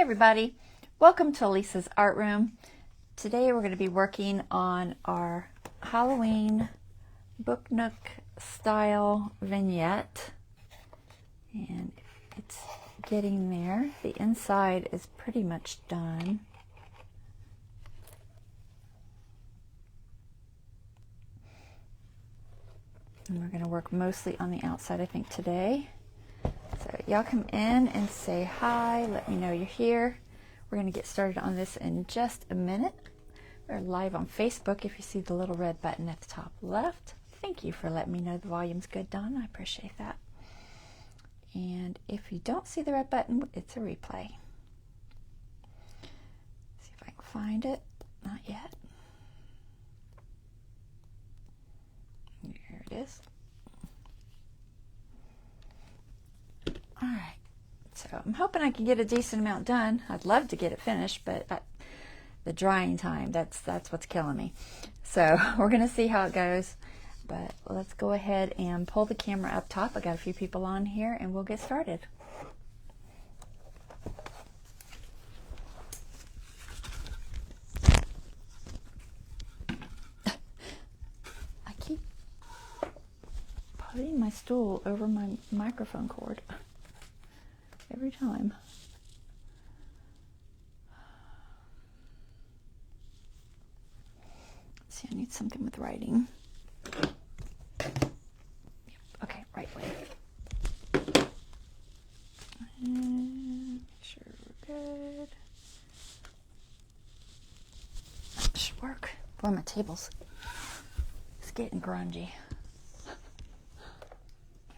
everybody, welcome to Lisa's Art Room. Today we're going to be working on our Halloween book nook style vignette, and it's getting there. The inside is pretty much done. And we're going to work mostly on the outside, I think, today. So y'all come in and say hi, let me know you're here. We're going to get started on this in just a minute. We're live on Facebook. If you see the little red button at the top left, thank you for letting me know the volume's good, Don. I appreciate that. And if you don't see the red button, it's a replay. See if I can find it. Not yet. Here it is. All right, so I'm hoping I can get a decent amount done. I'd love to get it finished, but the drying time, that's what's killing me. So we're going to see how it goes, but let's go ahead and pull the camera up top. I got a few people on here, and we'll get started. I keep putting my stool over my microphone cord. Every time. Let's see, I need something with writing. Yep. Okay, right way. And make sure we're good. That should work. Boy, my table's getting grungy.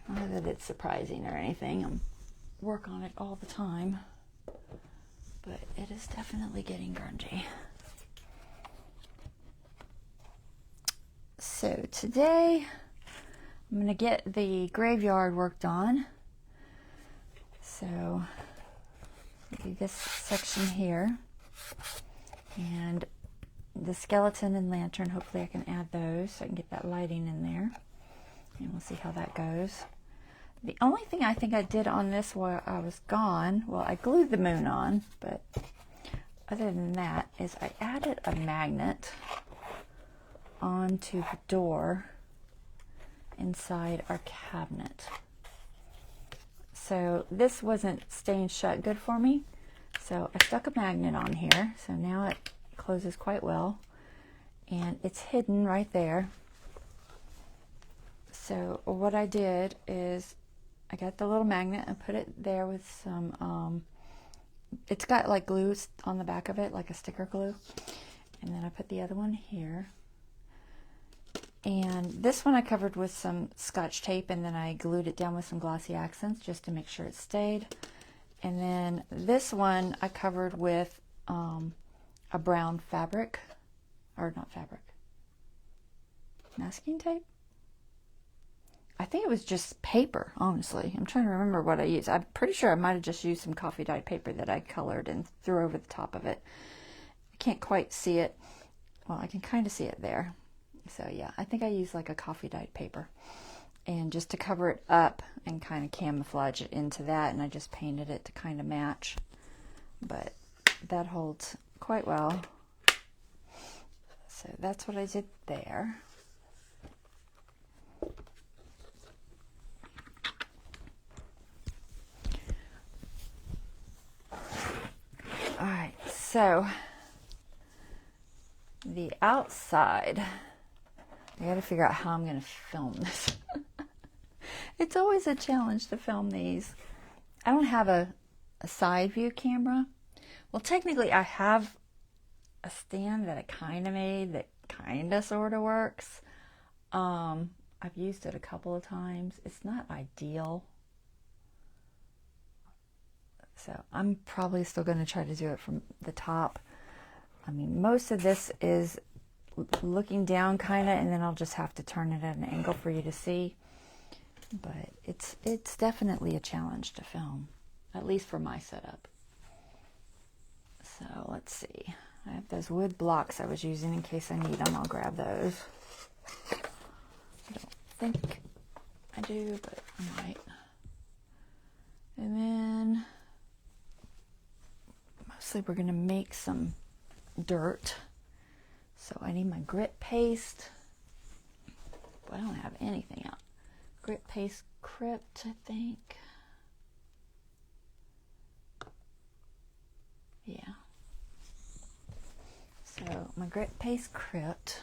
Not that it's surprising or anything. I'm work on it all the time, but it is definitely getting grungy. So today I'm going to get the graveyard worked on. So maybe this section here and the skeleton and lantern, hopefully I can add those so I can get that lighting in there, and we'll see how that goes. The only thing I think I did on this while I was gone, well, I glued the moon on, but other than that, is I added a magnet onto the door inside our cabinet. So this wasn't staying shut good for me, so I stuck a magnet on here, so now it closes quite well, and it's hidden right there. So what I did is I got the little magnet and put it there with some, it's got like glue on the back of it, like a sticker glue. And then I put the other one here. And this one I covered with some Scotch tape, and then I glued it down with some glossy accents just to make sure it stayed. And then this one I covered with a brown fabric, or not fabric, masking tape. I think it was just paper, honestly. I'm trying to remember what I used. I'm pretty sure I might have just used some coffee dyed paper that I colored and threw over the top of it. I can't quite see it. Well, I can kind of see it there. So yeah, I think I used like a coffee dyed paper. And just to cover it up and kind of camouflage it into that, and I just painted it to kind of match. But that holds quite well. So that's what I did there. Alright, so the outside, I gotta figure out how I'm gonna film this. It's always a challenge to film these. I don't have a side view camera. Well, technically I have a stand that I kind of made that kind of sort of works. I've used it a couple of times. It's not ideal. So I'm probably still going to try to do it from the top. I mean, most of this is looking down kind of, and then I'll just have to turn it at an angle for you to see. But it's definitely a challenge to film, at least for my setup. So let's see. I have those wood blocks I was using in case I need them. I'll grab those. I don't think I do, but I might. And then lastly, we're going to make some dirt. So I need my grit paste. But I don't have anything out. Grit paste crypt, I think. Yeah. So my grit paste crypt.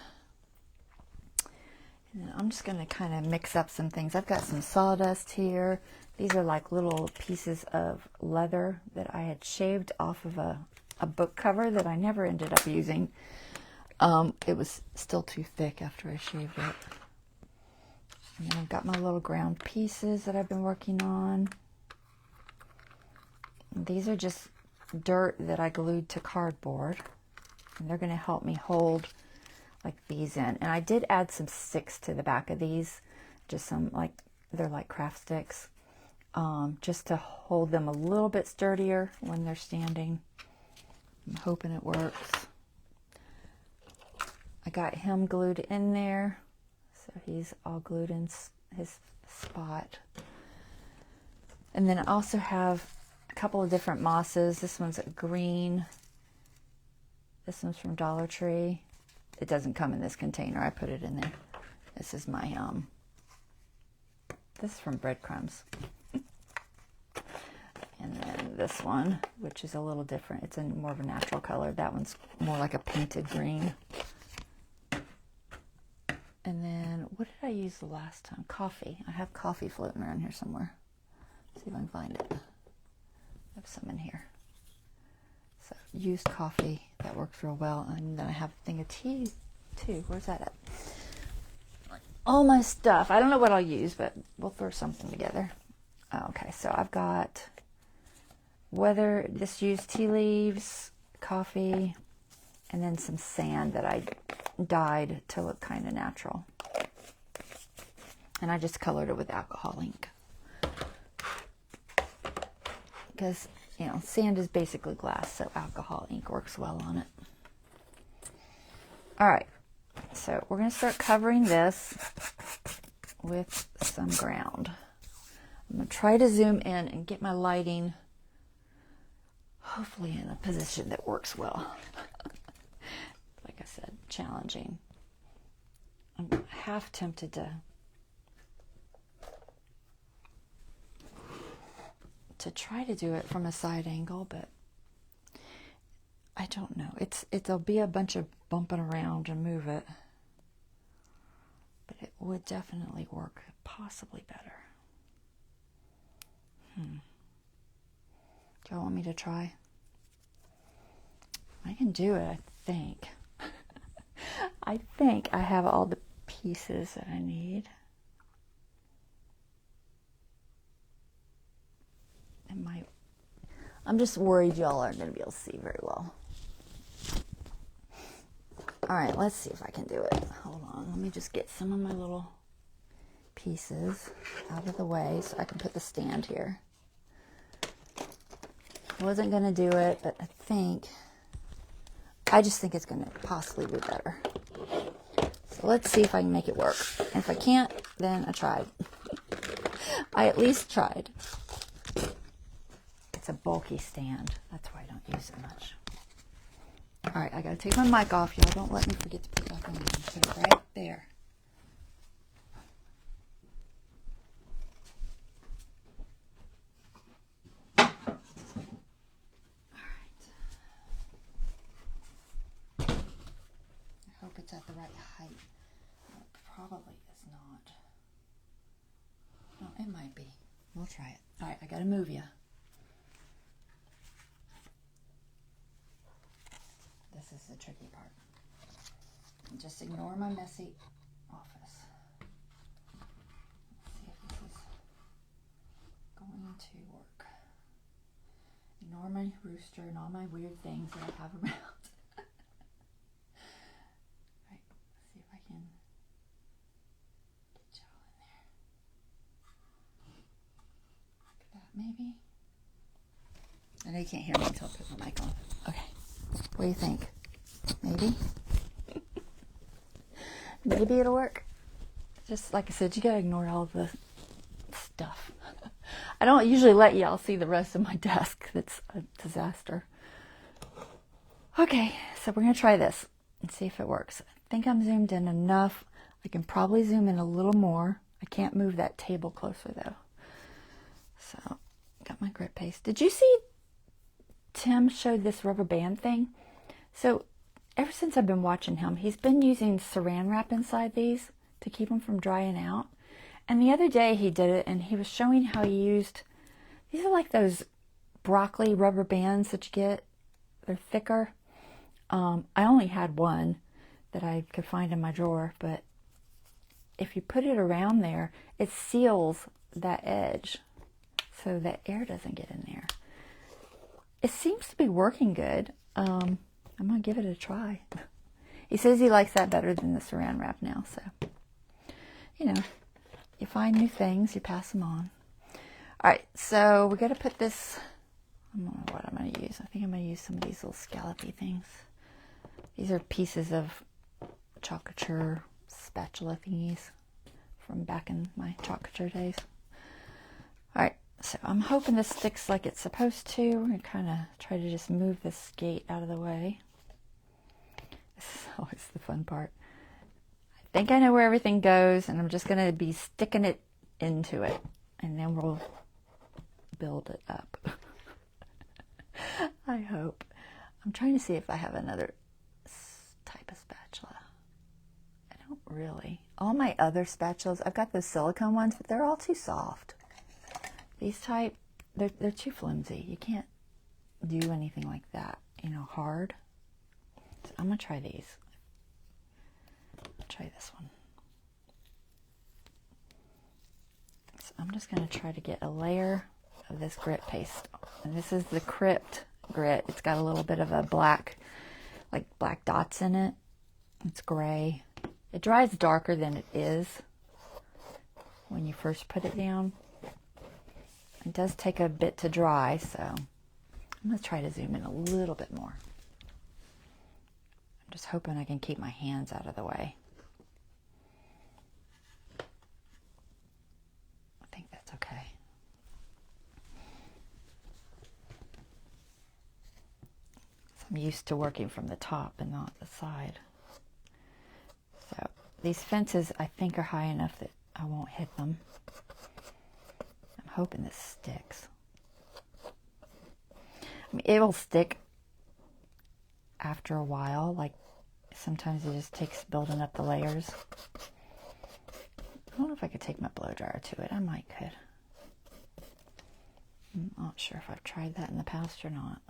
And then I'm just going to kind of mix up some things. I've got some sawdust here. These are like little pieces of leather that I had shaved off of a book cover that I never ended up using. It was still too thick after I shaved it. And then I've got my little ground pieces that I've been working on. And these are just dirt that I glued to cardboard. And they're going to help me hold like these in. And I did add some sticks to the back of these. Just some they're like craft sticks. Just to hold them a little bit sturdier when they're standing. I'm hoping it works. I got him glued in there. So he's all glued in his spot. And then I also have a couple of different mosses. This one's green. This one's from Dollar Tree. It doesn't come in this container. I put it in there. This is my, this is from Breadcrumbs. And then this one, which is a little different. It's in more of a natural color. That one's more like a painted green. And then, what did I use the last time? Coffee. I have coffee floating around here somewhere. Let's see if I can find it. I have some in here. So, used coffee. That works real well. And then I have a thing of tea, too. Where's that at? All my stuff. I don't know what I'll use, but we'll throw something together. Okay, so I've got just used tea leaves, coffee, and then some sand that I dyed to look kind of natural. And I just colored it with alcohol ink. Because, sand is basically glass, so alcohol ink works well on it. All right, so we're going to start covering this with some ground. I'm going to try to zoom in and get my lighting hopefully in a position that works well. Like I said, challenging. I'm half tempted to try to do it from a side angle, but I don't know. It'll be a bunch of bumping around and move it, but it would definitely work possibly better. Do y'all want me to try? I can do it, I think. I think I have all the pieces that I need. I'm just worried y'all aren't going to be able to see very well. All right, let's see if I can do it. Hold on, let me just get some of my little pieces out of the way so I can put the stand here. I wasn't going to do it, but I just think it's going to possibly be better. So let's see if I can make it work. And if I can't, then I tried. I at least tried. It's a bulky stand. That's why I don't use it much. All right, I got to take my mic off. Y'all don't let me forget to put it back on. Put it right there. It's at the right height. It probably is not. No, it might be. We'll try it. All right, I gotta move you. This is the tricky part. Just ignore my messy office. Let's see if this is going to work. Ignore my rooster and all my weird things that I have around. Maybe. I know you can't hear me until I put my mic on. Okay. What do you think? Maybe? Maybe it'll work. Just like I said, you gotta ignore all the stuff. I don't usually let y'all see the rest of my desk. That's a disaster. Okay, so we're going to try this and see if it works. I think I'm zoomed in enough. I can probably zoom in a little more. I can't move that table closer though. So, got my grit paste. Did you see Tim showed this rubber band thing? So, ever since I've been watching him, he's been using saran wrap inside these to keep them from drying out. And the other day he did it and he was showing how he used, these are like those broccoli rubber bands that you get. They're thicker. I only had one that I could find in my drawer, but if you put it around there, it seals that edge so that air doesn't get in there. It seems to be working good. I'm going to give it a try. He says he likes that better than the saran wrap now, so, you know, you find new things, you pass them on. All right, so we're going to put this, I don't know what I'm going to use. I think I'm going to use some of these little scallopy things. These are pieces of chocolate spatula thingies from back in my chocolate days. All right, so I'm hoping this sticks like it's supposed to. We're going to kind of try to just move this skate out of the way. This is always the fun part. I think I know where everything goes, and I'm just going to be sticking it into it, and then we'll build it up. I hope. I'm trying to see if I have another type of spatula. I don't really. All my other spatulas, I've got those silicone ones, but they're all too soft. These type, they're too flimsy. You can't do anything like that, you know, hard. So I'm going to try these. I'll try this one. So I'm just going to try to get a layer of this grit paste. And this is the Crypt grit. It's got a little bit of a black, like black dots in it. It's gray. It dries darker than it is when you first put it down. It does take a bit to dry, so I'm going to try to zoom in a little bit more. I'm just hoping I can keep my hands out of the way. I think that's okay. So I'm used to working from the top and not the side. So these fences I think are high enough that I won't hit them. I'm hoping this sticks. I mean, it will stick after a while. Like sometimes it just takes building up the layers. I don't know if I could take my blow dryer to it. I might could. I'm not sure if I've tried that in the past or not.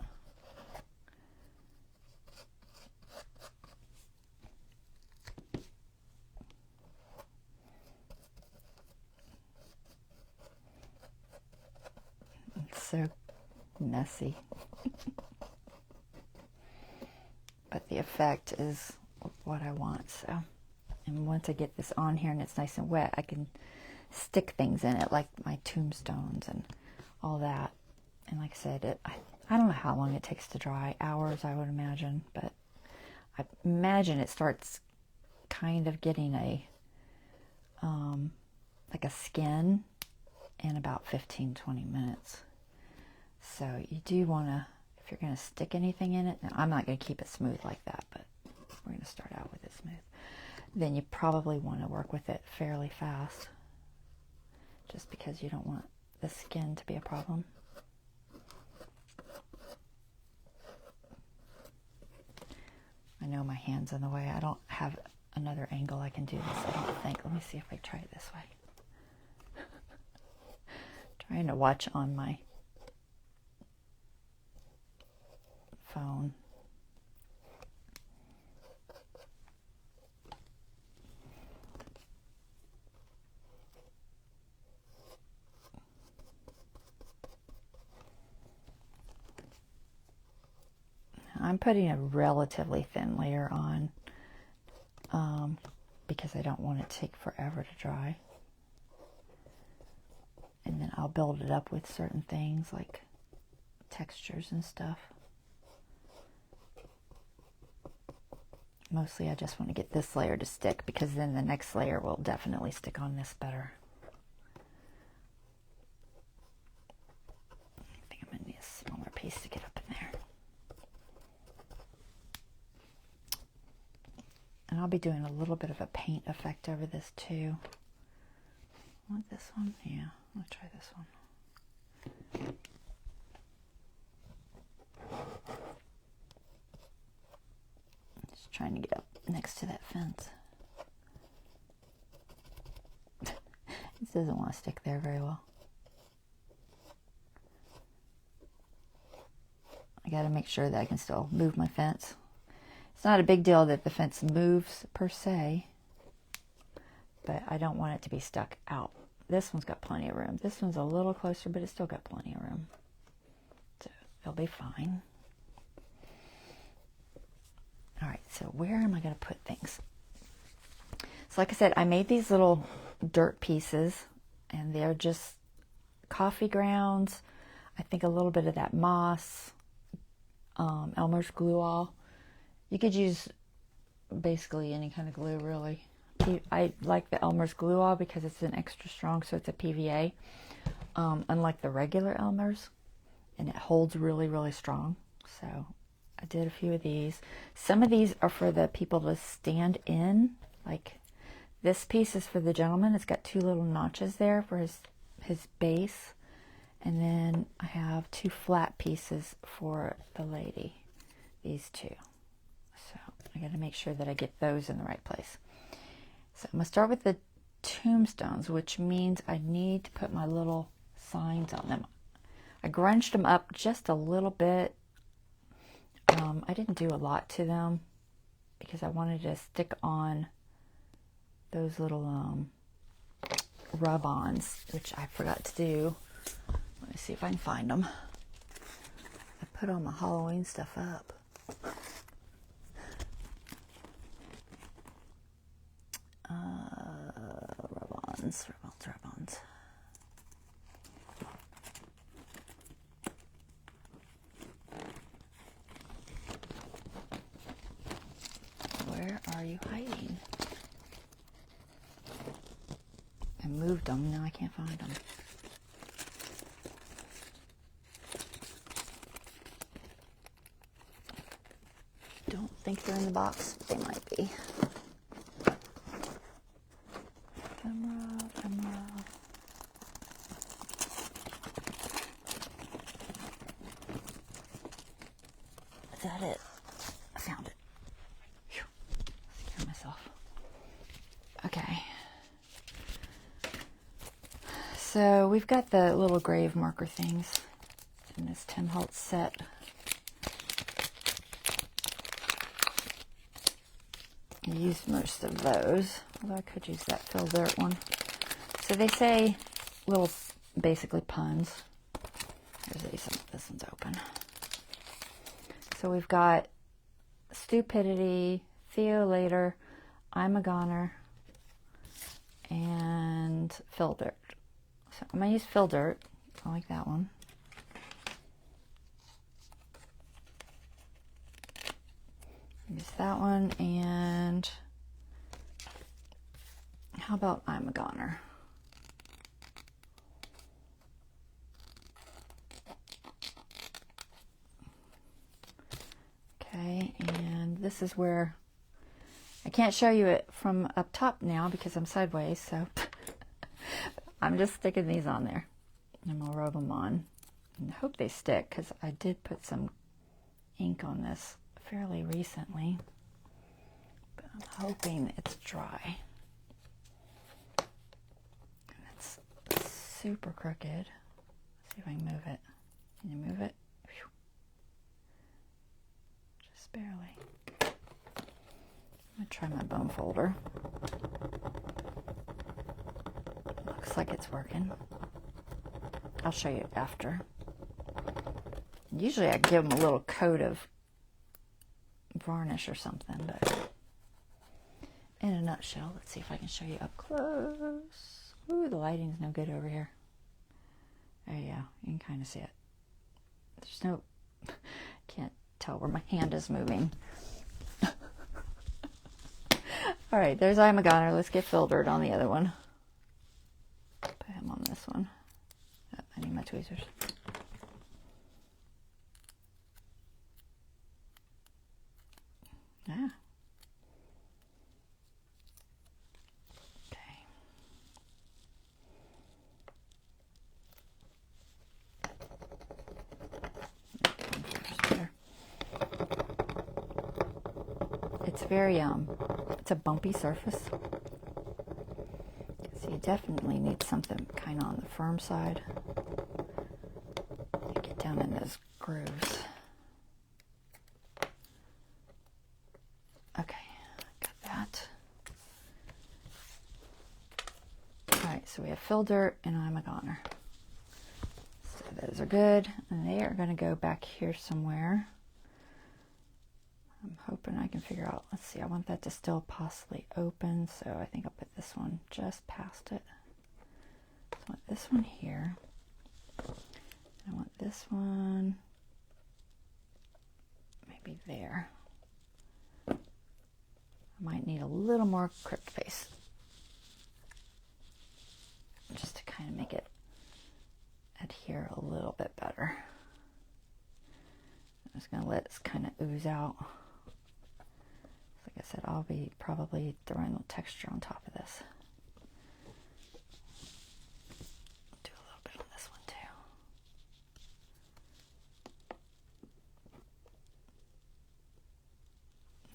It's so messy. But the effect is what I want, so. And once I get this on here and it's nice and wet, I can stick things in it, like my tombstones and all that. And like I said, I don't know how long it takes to dry. Hours, I would imagine. But I imagine it starts kind of getting a, like a skin in about 15-20 minutes. So you do want to, if you're going to stick anything in it, now I'm not going to keep it smooth like that, but we're going to start out with it smooth. Then you probably want to work with it fairly fast, just because you don't want the skin to be a problem. I know my hand's in the way. I don't have another angle I can do this, I don't think. Let me see if I try it this way. Trying to watch on my phone. I'm putting a relatively thin layer on because I don't want it to take forever to dry. And then I'll build it up with certain things like textures and stuff. Mostly I just want to get this layer to stick because then the next layer will definitely stick on this better. I think I'm going to need a smaller piece to get up in there. And I'll be doing a little bit of a paint effect over this too. Want this one? Yeah, I'll try this one. Just trying to get up next to that fence. It doesn't want to stick there very well. I got to make sure that I can still move my fence. It's not a big deal that the fence moves per se, but I don't want it to be stuck out. This one's got plenty of room. This one's a little closer, but it's still got plenty of room. So it'll be fine. All right, so where am I going to put things? So like I said, I made these little dirt pieces, and they're just coffee grounds. I think a little bit of that moss, Elmer's glue all. You could use basically any kind of glue, really. I like the Elmer's glue all because it's an extra strong, so it's a PVA, unlike the regular Elmer's, and it holds really, really strong. So I did a few of these. Some of these are for the people to stand in. Like this piece is for the gentleman. It's got two little notches there for his base. And then I have two flat pieces for the lady. These two. So I got to make sure that I get those in the right place. So I'm going to start with the tombstones, which means I need to put my little signs on them. I grunged them up just a little bit. I didn't do a lot to them because I wanted to stick on those little rub-ons, which I forgot to do. Let me see if I can find them. I put all my Halloween stuff up. Rub-ons. Where are you hiding? I moved them, now I can't find them. Don't think they're in the box. They might be. Camera. Is that it? I found it. Whew. Scare myself. Okay. So we've got the little grave marker things in this Tim Holtz set. I used most of those, although I could use that Fill Dirt one. So they say little, basically puns. Here's these. This one's open. So we've got stupidity, Theo later, I'm a goner, and Fill Dirt. So I'm going to use Fill Dirt. I like that one. Use that one, and how about I'm a goner? Okay, and this is where I can't show you it from up top now because I'm sideways, so I'm just sticking these on there. And I'll rub them on. And I hope they stick because I did put some ink on this fairly recently, but I'm hoping it's dry. And it's super crooked. Let's see if I can move it. Can you move it? Whew. Just barely. I'm gonna try my bone folder. Looks like it's working. I'll show you after. Usually I give them a little coat of varnish or something, but in a nutshell, let's see if I can show you up close. Ooh, the lighting's no good over here. There you go. You can kind of see it. There's no, can't tell where my hand is moving. All right, there's I'm a goner. Let's get Fill Dirt on the other one. Put him on this one. Oh, I need my tweezers. Yeah. It's very, it's a bumpy surface. So you definitely need something kind of on the firm side. Get down in those grooves. Okay, got that. Alright, so we have fill dirt and I'm a goner. So those are good. And they are going to go back here somewhere. I'm hoping I can figure out, let's see, I want that to still possibly open, so I think I'll put this one just past it. So I want this one here. I want this one maybe there. I might need a little more crypt face just to kind of make it adhere a little bit better. I'm just going to let it kind of ooze out. Like I said, I'll be probably throwing a little texture on top of this. Do a little bit on this one too.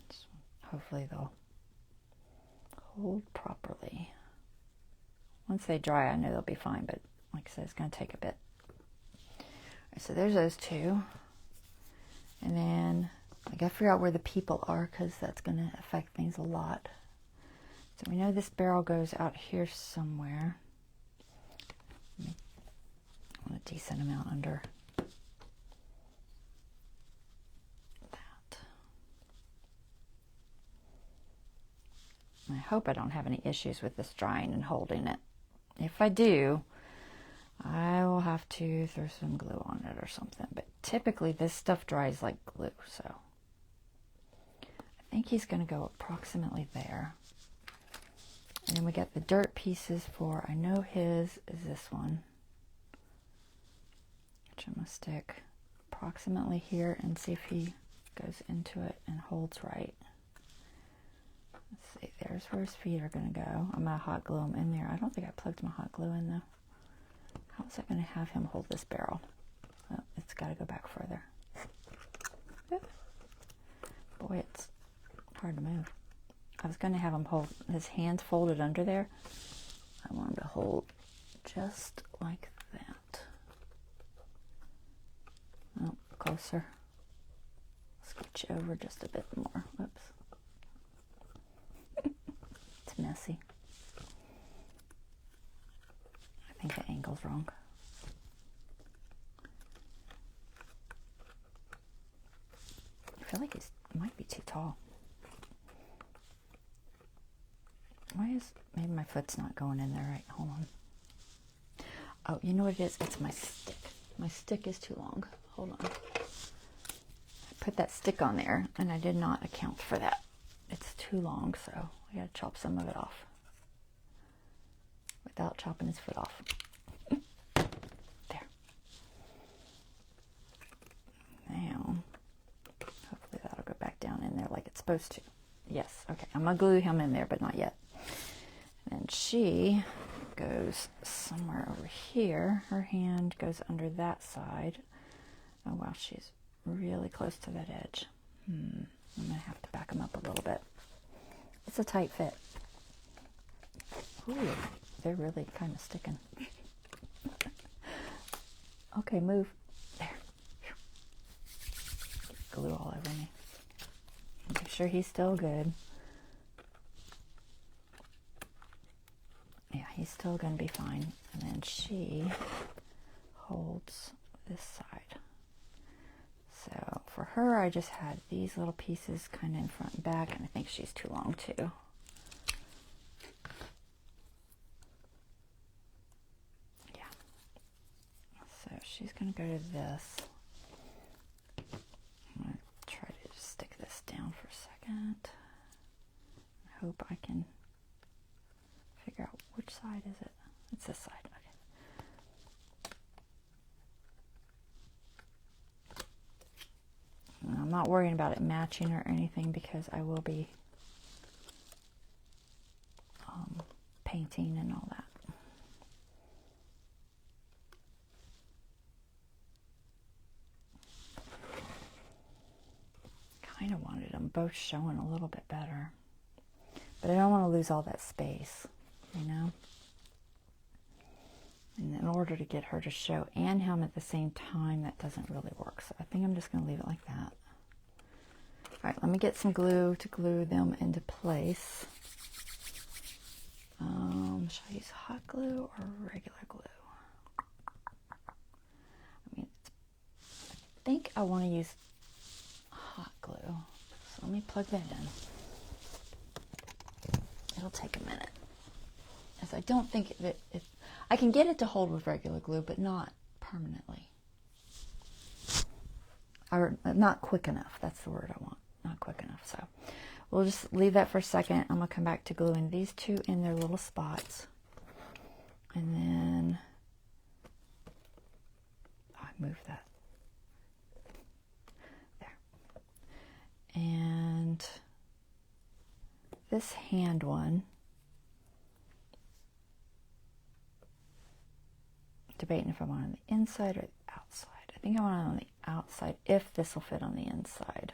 Just, hopefully they'll hold properly. Once they dry, I know they'll be fine, but like I said, it's going to take a bit. All right, so there's those two. And then I got to figure out where the people are because that's going to affect things a lot. So we know this barrel goes out here somewhere. I want a decent amount under that. I hope I don't have any issues with this drying and holding it. If I do, I will have to throw some glue on it or something. But typically this stuff dries like glue, so I think he's going to go approximately there. And then we got the dirt pieces for, I know his is this one, which I'm going to stick approximately here and see if he goes into it and holds right. Let's see, there's where his feet are going to go. I'm going to hot glue them in there. I don't think I plugged my hot glue in though. How is that going to have him hold this barrel? Oh, it's got to go back further. Boy, it's hard to move. I was going to have him hold his hands folded under there. I want him to hold just like that. Oh, closer. Scooch over just a bit more. Whoops. It's messy. I think the angle's wrong. I feel like it might be too tall. Why is, maybe my foot's not going in there right. Hold on. Oh, you know what it is? It's my stick. My stick is too long. Hold on. I put that stick on there and I did not account for that. It's too long, so I gotta chop some of it off without chopping his foot off. There. Now, hopefully that'll go back down in there like it's supposed to. Yes, okay. I'm gonna glue him in there, but not yet. And she goes somewhere over here. Her hand goes under that side. Oh wow, she's really close to that edge. I'm gonna have to back him up a little bit. It's a tight fit. Ooh, they're really kind of sticking. Okay, move. There. Glue all over me. Make sure he's still good. Yeah, he's still going to be fine. And then she holds this side. So for her, I just had these little pieces kind of in front and back, and I think she's too long too. Yeah. So she's going to go to this. I'm going to try to just stick this down for a second. I hope I can figure out which side is it. It's this side. Okay. I'm not worrying about it matching or anything because I will be painting and all that. kind of wanted them both showing a little bit better. But I don't want to lose all that space, you know? And in order to get her to show and hem at the same time, that doesn't really work. So I think I'm just going to leave it like that. All right, let me get some glue to glue them into place. Should I use hot glue or regular glue? I mean, I think I want to use hot glue. So let me plug that in. It'll take a minute, as I don't think that I can get it to hold with regular glue, but not permanently. Or not quick enough. That's the word I want. Not quick enough. So we'll just leave that for a second. I'm going to come back to gluing these two in their little spots. And then I moved that. There. And this hand one, debating if I want it on the inside or the outside. I think I want it on the outside if this will fit on the inside.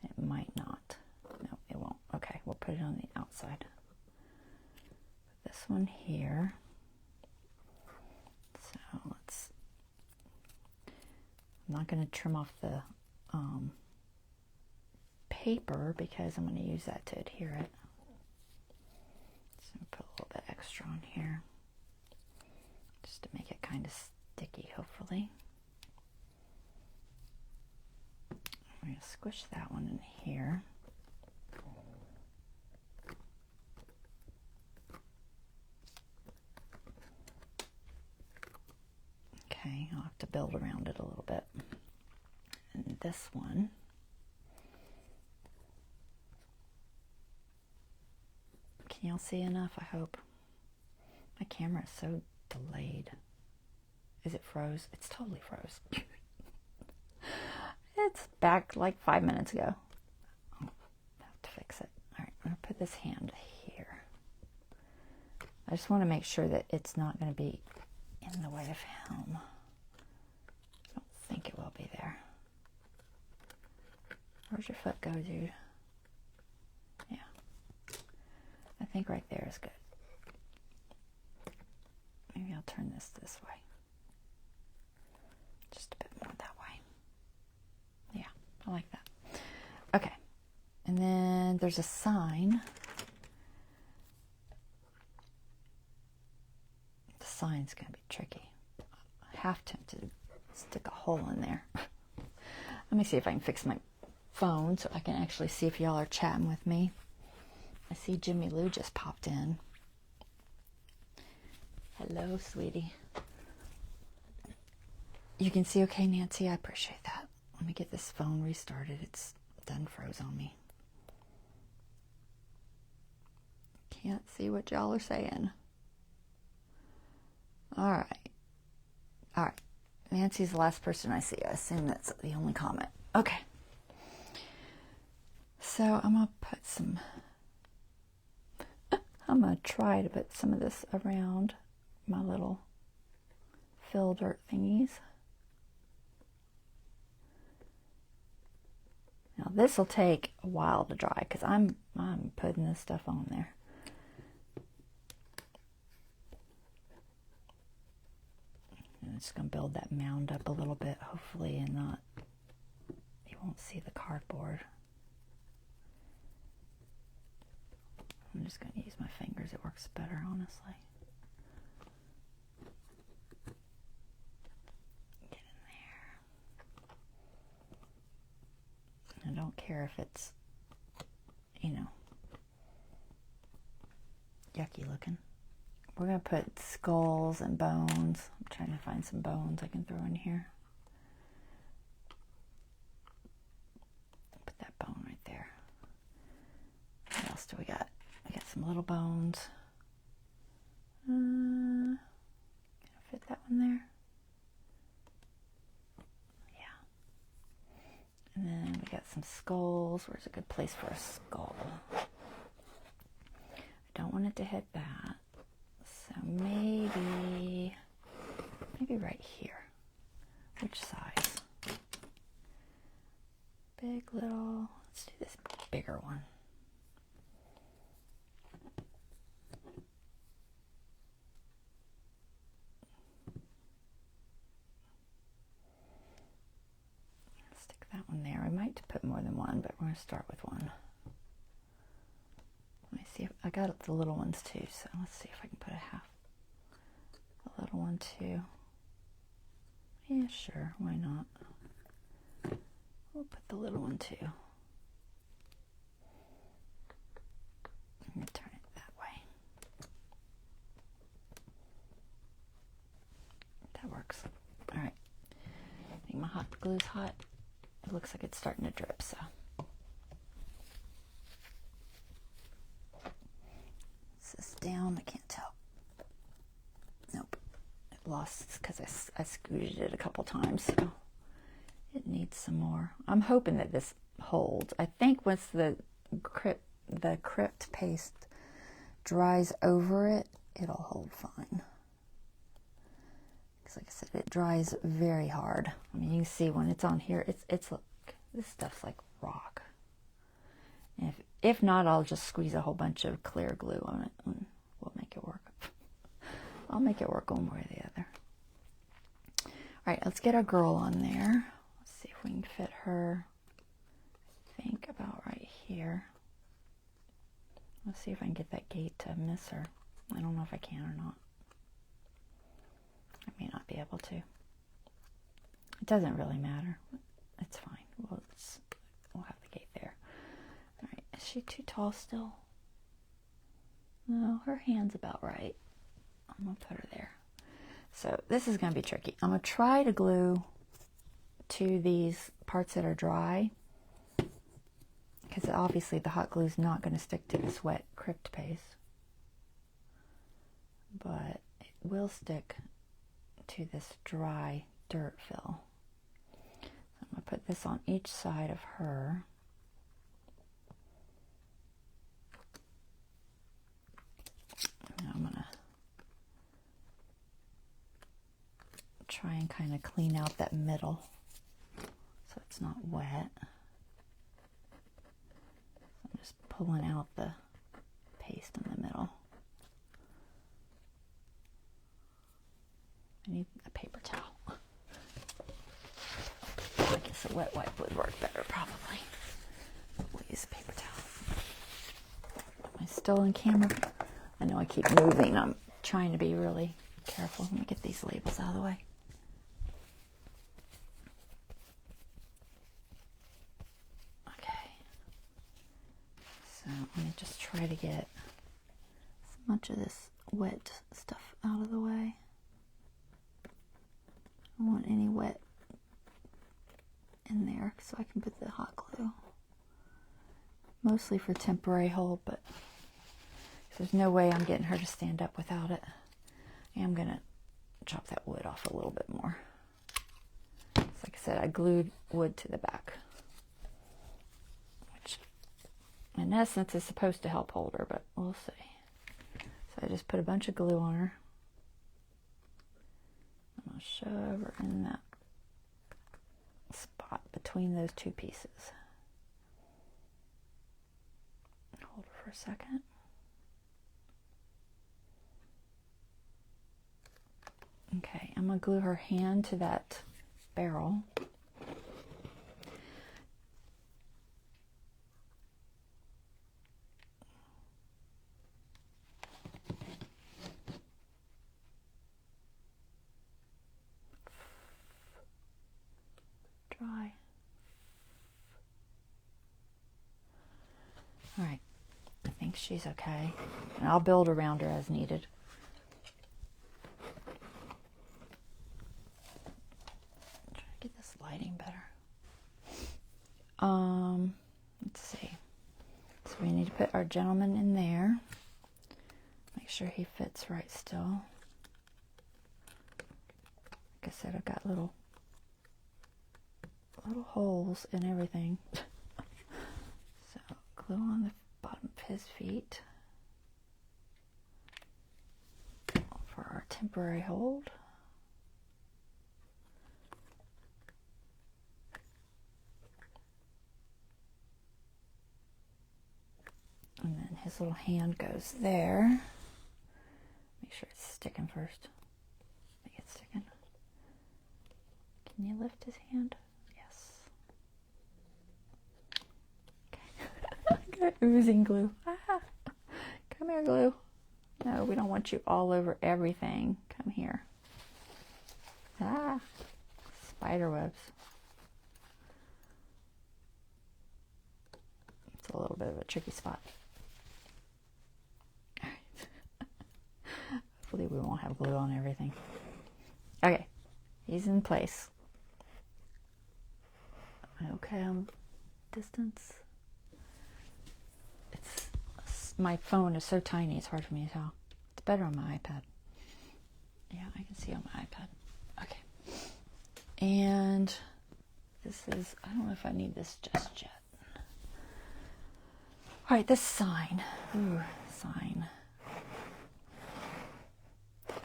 It might not. No, it won't. Okay, we'll put it on the outside. Put this one here. So let's, I'm not going to trim off the paper because I'm going to use that to adhere it. So put a little bit extra on here just to make it kind of sticky, hopefully. I'm going to squish that one in here. Okay, I'll have to build around it a little bit. And this one, can y'all see enough? I hope. My camera is so delayed. Is it froze? It's totally froze. It's back like 5 minutes ago. I'll have to fix it. All right, I'm going to put this hand here. I just want to make sure that it's not going to be in the way of him. I don't think it will be there. Where's your foot go, dude? Yeah. I think right there is good. Maybe I'll turn this way. Just a bit more that way. Yeah, I like that. Okay. And then there's a sign. The sign's going to be tricky. I'm half tempted to stick a hole in there. Let me see if I can fix my phone so I can actually see if y'all are chatting with me. I see Jimmy Lou just popped in. Hello, sweetie. You can see okay, Nancy? I appreciate that. Let me get this phone restarted. It's done froze on me. Can't see what y'all are saying. All right. All right. Nancy's the last person I see. I assume that's the only comment. Okay. So I'm going to put some... I'm going to try to put some of this around my little fill dirt thingies. Now this will take a while to dry because I'm putting this stuff on there. And it's going to build that mound up a little bit, hopefully, and not, you won't see the cardboard. I'm just going to use my fingers. It works better, honestly. Get in there. I don't care if it's, you know, yucky looking. We're going to put skulls and bones. I'm trying to find some bones I can throw in here. Put that bone right there. What else do we got? We got some little bones. Can I fit that one there? Yeah. And then we got some skulls. Where's a good place for a skull? I don't want it to hit that. So maybe right here. Which size? Big, little. Let's do this bigger one. Stick that one there. I might put more than one, but we're going to start with one. Let me see if I got the little ones too, so let's see if I can put a half. A little one too. Yeah, sure, why not? We'll put the little one too. I'm going to turn it that way. That works. All right. I think my hot glue's hot. It looks like it's starting to drip, so. Is this down? I can't tell. Nope. It lost because I squeezed it a couple times, so it needs some more. I'm hoping that this holds. I think once the crypt paste dries over it, it'll hold fine. Because like I said, it dries very hard. I mean, you can see when it's on here, it's look, this stuff's like rock. And if not, I'll just squeeze a whole bunch of clear glue on it and we'll make it work. I'll make it work one way or the other. All right, let's get our girl on there. Let's see if we can fit her, I think about right here. Let's see if I can get that gate to miss her. I don't know if I can or not. I may not be able to. It doesn't really matter. It's fine. We'll have the gate there. All right, is she too tall still? No, her hand's about right. I'm going to put her there. So this is going to be tricky. I'm going to try to glue to these parts that are dry, because obviously the hot glue is not going to stick to this wet crypt paste, but it will stick to this dry dirt fill. So I'm going to put this on each side of her. Now I'm going to try and kind of clean out that middle so it's not wet. I'm just pulling out the paste in the middle. I need a paper towel. I guess a wet wipe would work better probably. We'll use a paper towel. Am I still on camera? I know I keep moving. I'm trying to be really careful. Let me get these labels out of the way. Okay. So I'm going to just try to get as much of this wet stuff out of the way. I don't want any wet in there so I can put the hot glue. Mostly for temporary hold, but there's no way I'm getting her to stand up without it. I'm going to chop that wood off a little bit more. So like I said, I glued wood to the back, which in essence is supposed to help hold her, but we'll see. So I just put a bunch of glue on her. I'm going to shove her in that spot between those two pieces. Hold her for a second. Okay, I'm going to glue her hand to that barrel. Dry. All right, I think she's okay. And I'll build around her as needed. Get this lighting better. Let's see. So we need to put our gentleman in there. Make sure he fits right still. Like I said, I've got little holes in everything. So glue on the bottom of his feet for our temporary hold. And then his little hand goes there. Make sure it's sticking first. Make it sticking. Can you lift his hand? Yes. Okay. I got oozing glue. Ah. Come here, glue. No, we don't want you all over everything. Come here. Ah. Spider webs. It's a little bit of a tricky spot. Hopefully we won't have glue on everything. Okay, he's in place. Okay, distance. My phone is so tiny, it's hard for me to tell. It's better on my iPad. Yeah, I can see on my iPad. Okay. And this is, I don't know if I need this just yet. All right, this sign. Ooh, sign.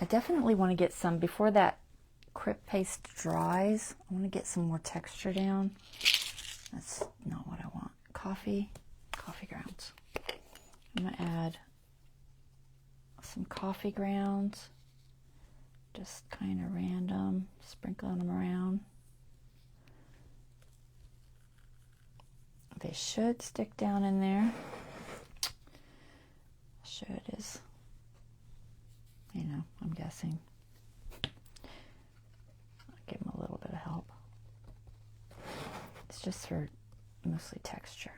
I definitely want to get some, before that crypt paste dries, I want to get some more texture down. That's not what I want. Coffee grounds. I'm going to add some coffee grounds, just kind of random, sprinkling them around. They should stick down in there. Should is, you know, I'm guessing. I'll give them a little bit of help. It's just for mostly texture.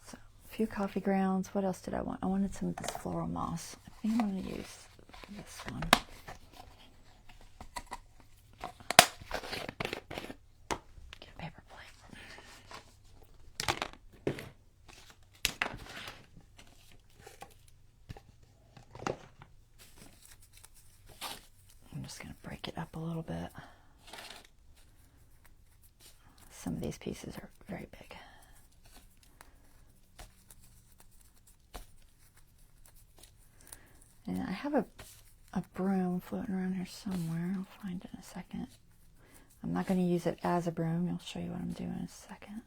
So, a few coffee grounds. What else did I want? I wanted some of this floral moss. I think I'm going to use this one. Get a paper plate. I'm just going to break it up a little bit. Some of these pieces are very big. And I have a broom floating around here somewhere. I'll find it in a second. I'm not going to use it as a broom. I'll show you what I'm doing in a second.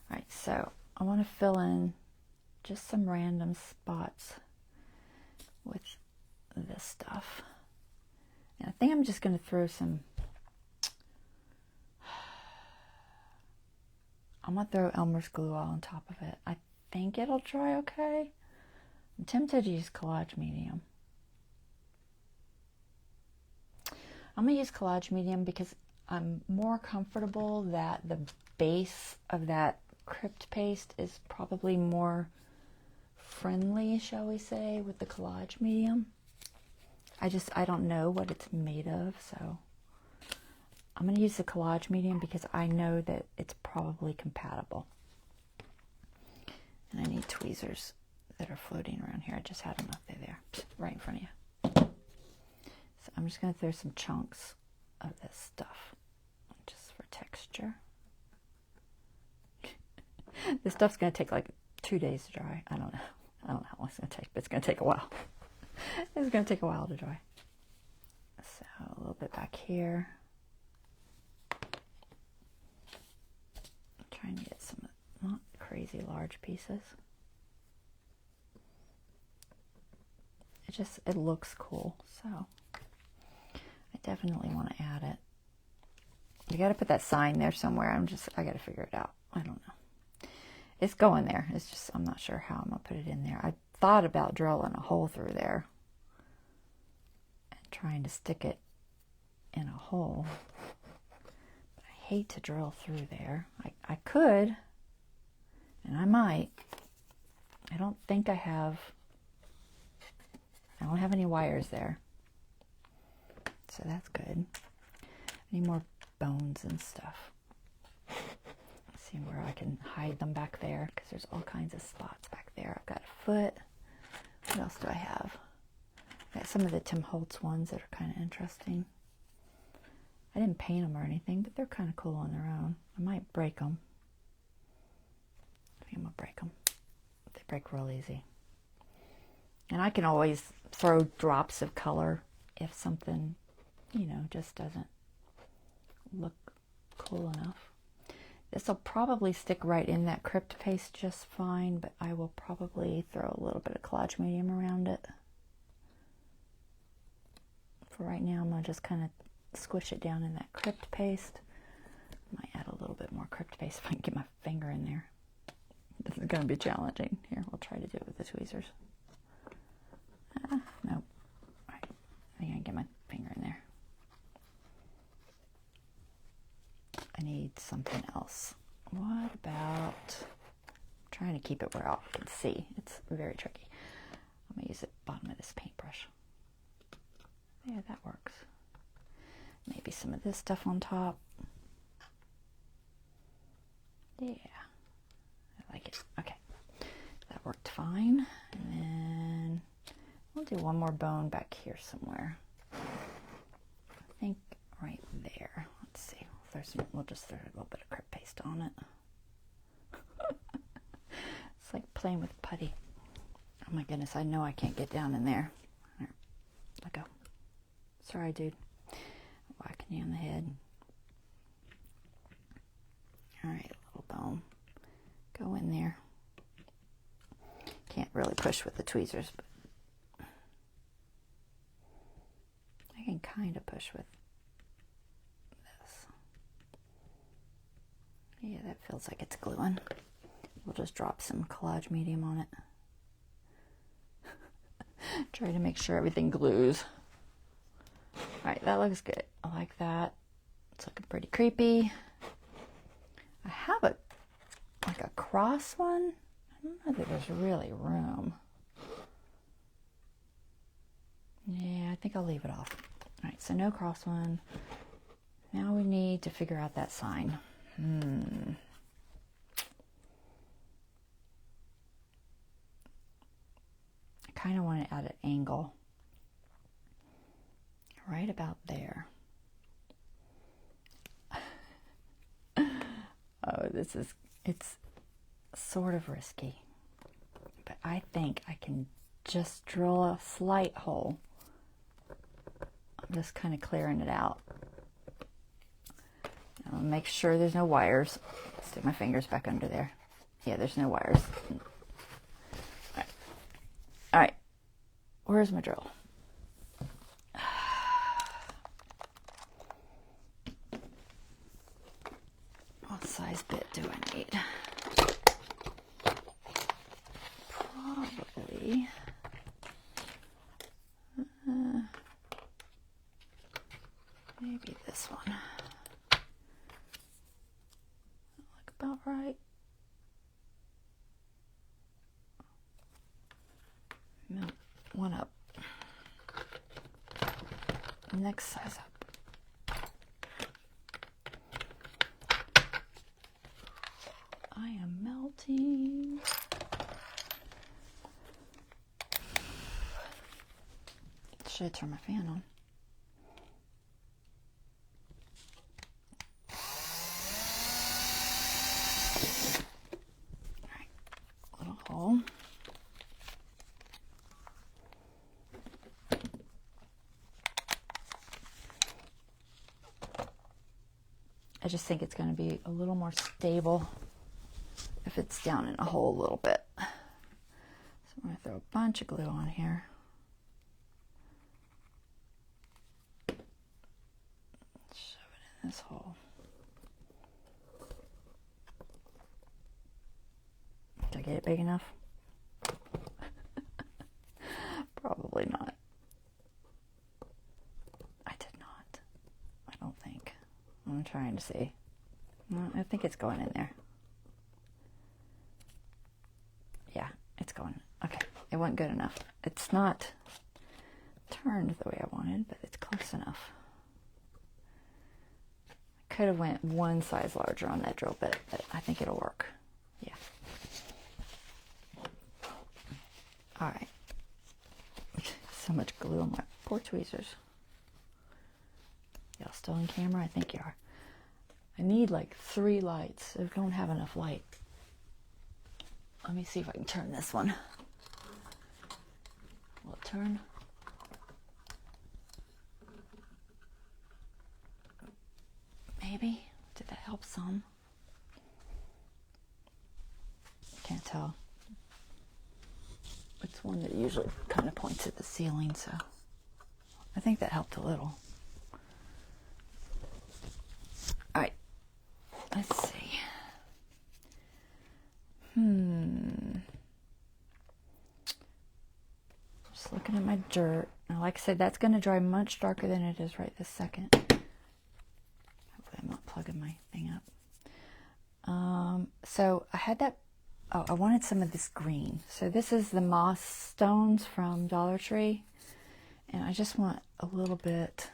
Alright, so I want to fill in just some random spots with this stuff. And I think I'm just going to throw some, I'm going to throw Elmer's glue all on top of it. I think it'll dry okay. I'm tempted to use collage medium. I'm going to use collage medium because I'm more comfortable that the base of that crypt paste is probably more friendly, shall we say, with the collage medium. I don't know what it's made of, so I'm going to use the collage medium because I know that it's probably compatible. And I need tweezers that are floating around here. I just had them up there, right in front of you. So I'm just going to throw some chunks of this stuff, just for texture. This stuff's going to take like 2 days to dry. I don't know how long it's going to take, but it's going to take a while. It's going to take a while to dry. So a little bit back here. I'm trying to get some not crazy large pieces. It looks cool, so I definitely want to add it. You got to put that sign there somewhere. I got to figure it out. I don't know. It's going there. It's just, I'm not sure how I'm going to put it in there. I thought about drilling a hole through there and trying to stick it in a hole. But I hate to drill through there. I could, and I might. I don't have any wires there. So that's good. I need more bones and stuff. Let's see where I can hide them back there, because there's all kinds of spots back there. I've got a foot. What else do I have? I got some of the Tim Holtz ones that are kind of interesting. I didn't paint them or anything, but they're kind of cool on their own. I might break them. I think I'm going to break them. They break real easy. And I can always throw drops of color if something, just doesn't look cool enough. This will probably stick right in that crypt paste just fine, but I will probably throw a little bit of collage medium around it. For right now, I'm going to just kind of squish it down in that crypt paste. Might add a little bit more crypt paste if I can get my finger in there. This is going to be challenging. Here, we'll try to do it with the tweezers. Nope. All right. I think I can get my finger in there. I need something else. What about trying to keep it where I can see? It's very tricky. I'm going to use the bottom of this paintbrush. Yeah, that works. Maybe some of this stuff on top. Yeah, I like it. Okay, that worked fine. And then we'll do one more bone back here somewhere. I think right there. Let's see. We'll just throw a little bit of crypt paste on it. It's like playing with putty. Oh my goodness, I know I can't get down in there. All right, let go. Sorry, dude. Whacking you on the head. All right, little bone. Go in there. Can't really push with the tweezers, but I can kind of push with this. Yeah, that feels like it's gluing. We'll just drop some collage medium on it. Try to make sure everything glues. All right, that looks good. I like that. It's looking pretty creepy. I have like a cross one. I don't know that there's really room. Yeah, I think I'll leave it off. All right, so no cross one. Now we need to figure out that sign. I kind of want to add an angle right about there. Oh, it's sort of risky, but I think I can just drill a slight hole. I'm just kind of clearing it out. I'll make sure there's no wires. Stick my fingers back under there. Yeah, there's no wires. All right. Where's my drill? What size bit do I need? Probably maybe this one. Look about right. No, one up. Next size up. I am melting. Should I turn my fan on? All right, little hole. I just think it's going to be a little more stable if it's down in a hole a little bit. So I'm going to throw a bunch of glue on here. Shove it in this hole. Did I get it big enough? Probably not. I did not. I don't think. I'm trying to see. Well, I think it's going in there. Yeah, it's going. Okay, it wasn't good enough. It's not turned the way I wanted, but it's close enough. I could have went one size larger on that drill bit, but I think it'll work. Yeah. All right. So much glue on my poor tweezers. Y'all still on camera? I think you are. I need like 3 lights. I don't have enough light. Let me see if I can turn this one. Will it turn? Maybe. Did that help some? tell. It's one that usually kind of points at the ceiling, so I think that helped a little. All right, let's see. Just looking at my dirt. Now, like I said, that's going to dry much darker than it is right this second. Hopefully I'm not plugging my thing up. So I had that, I wanted some of this green. So this is the moss stones from Dollar Tree. And I just want a little bit,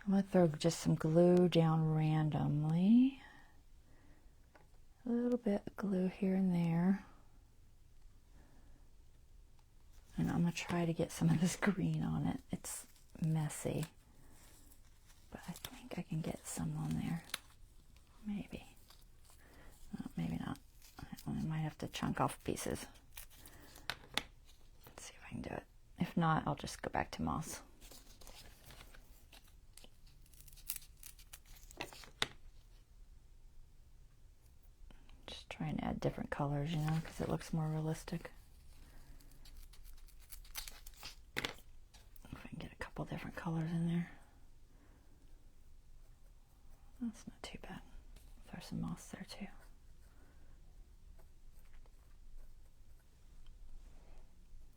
I'm going to throw just some glue down randomly. A little bit of glue here and there. And I'm going to try to get some of this green on it. It's messy. But I think I can get some on there. Maybe. Maybe not. I might have to chunk off pieces. Let's see if I can do it. If not, I'll just go back to moss. Just trying to add different colors, you know, because it looks more realistic. If I can get a couple different colors in there. That's not too bad. Throw some moss there too.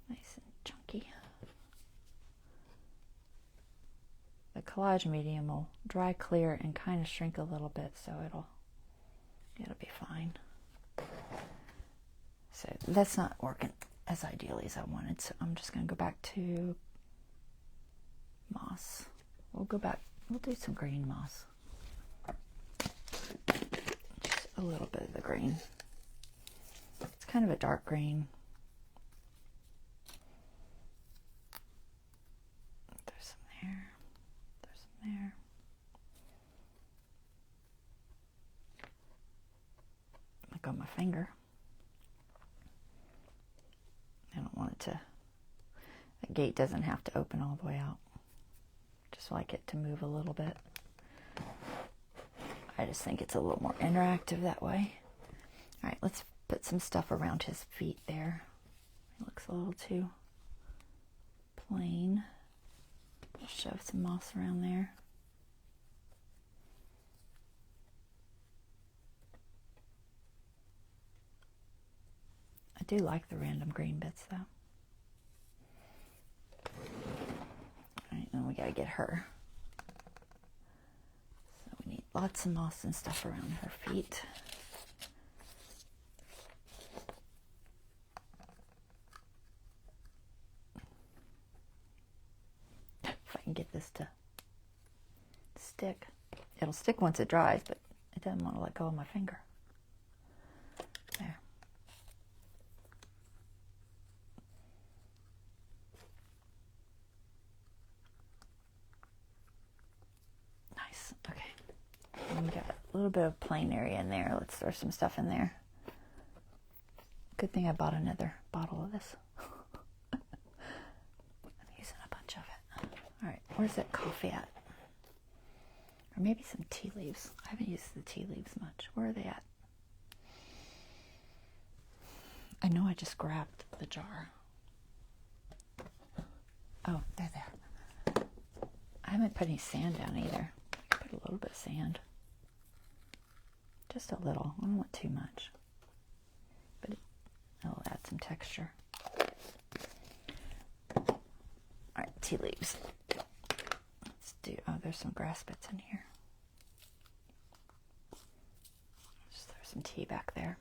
Nice and chunky. The collage medium will dry clear and kind of shrink a little bit, so it'll be fine. So that's not working as ideally as I wanted, so I'm just going to go back to moss. We'll go back, we'll do some green moss. Just a little bit of the green. It's kind of a dark green. There's some there. There's some there. Look on my finger. I don't want it to, the gate doesn't have to open all the way out. Just like it to move a little bit. I just think it's a little more interactive that way. All right, let's put some stuff around his feet there. It looks a little too plain. I'll shove some moss around there. I do like the random green bits though. All right, now we gotta get her. So we need lots of moss and stuff around her feet. If I can get this to stick. It'll stick once it dries, but it doesn't want to let go of my finger. There. Nice. Okay. And we got a little bit of plain area in there. Let's throw some stuff in there. Good thing I bought another bottle of this. I'm using a bunch of it. All right, where's that coffee at? Or maybe some tea leaves. I haven't used the tea leaves much. Where are they at? I know I just grabbed the jar. Oh, they're there. I haven't put any sand down either. I could put a little bit of sand. Just a little. I don't want too much. But it'll add some texture. All right, tea leaves. Let's do, oh, there's some grass bits in here. Just throw some tea back there.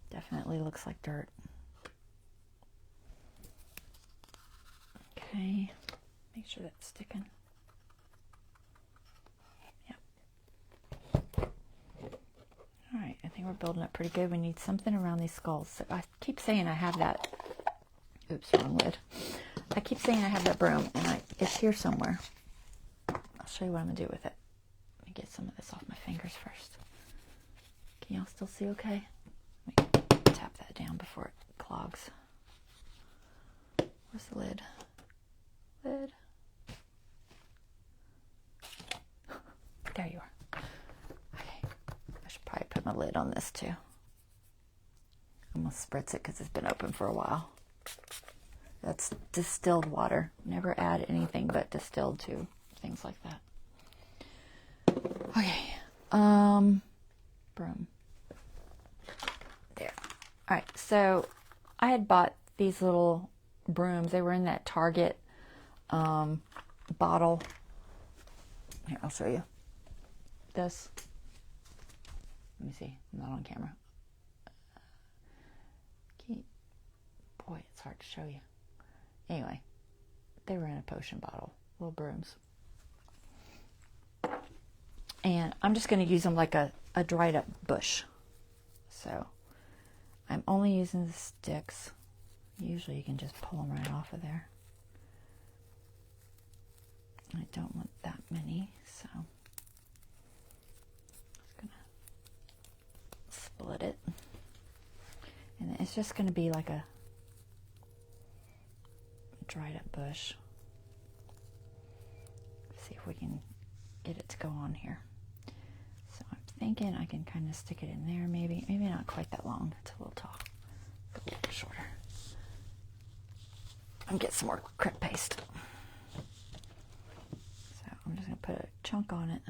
Definitely looks like dirt. Okay, make sure that's sticking. Yep. All right, I think we're building up pretty good. We need something around these skulls. So I keep saying I have that, oops, wrong lid. I keep saying I have that broom, and it's here somewhere. I'll show you what I'm gonna do with it. Let me get some of this off my fingers first. Can y'all still see okay? Let me tap that down before it clogs. Where's the lid? Lid. There you are. Okay. I should probably put putting a lid on this too. I'm going to spritz it because it's been open for a while. That's distilled water. Never add anything but distilled to things like that. Okay. Broom. There. All right. So I had bought these little brooms. They were in that Target bottle. Here, I'll show you this. Let me see. I'm not on camera. Boy, it's hard to show you. Anyway, they were in a potion bottle, little brooms. And I'm just going to use them like a dried up bush. So I'm only using the sticks. Usually you can just pull them right off of there. I don't want that many, so I'm just going to split it. And it's just going to be like a dried up bush. See if we can get it to go on here. So I'm thinking I can kind of stick it in there, maybe not quite that long. It's a little tall, a little shorter. And get some more crep paste. So I'm just gonna put a chunk on it.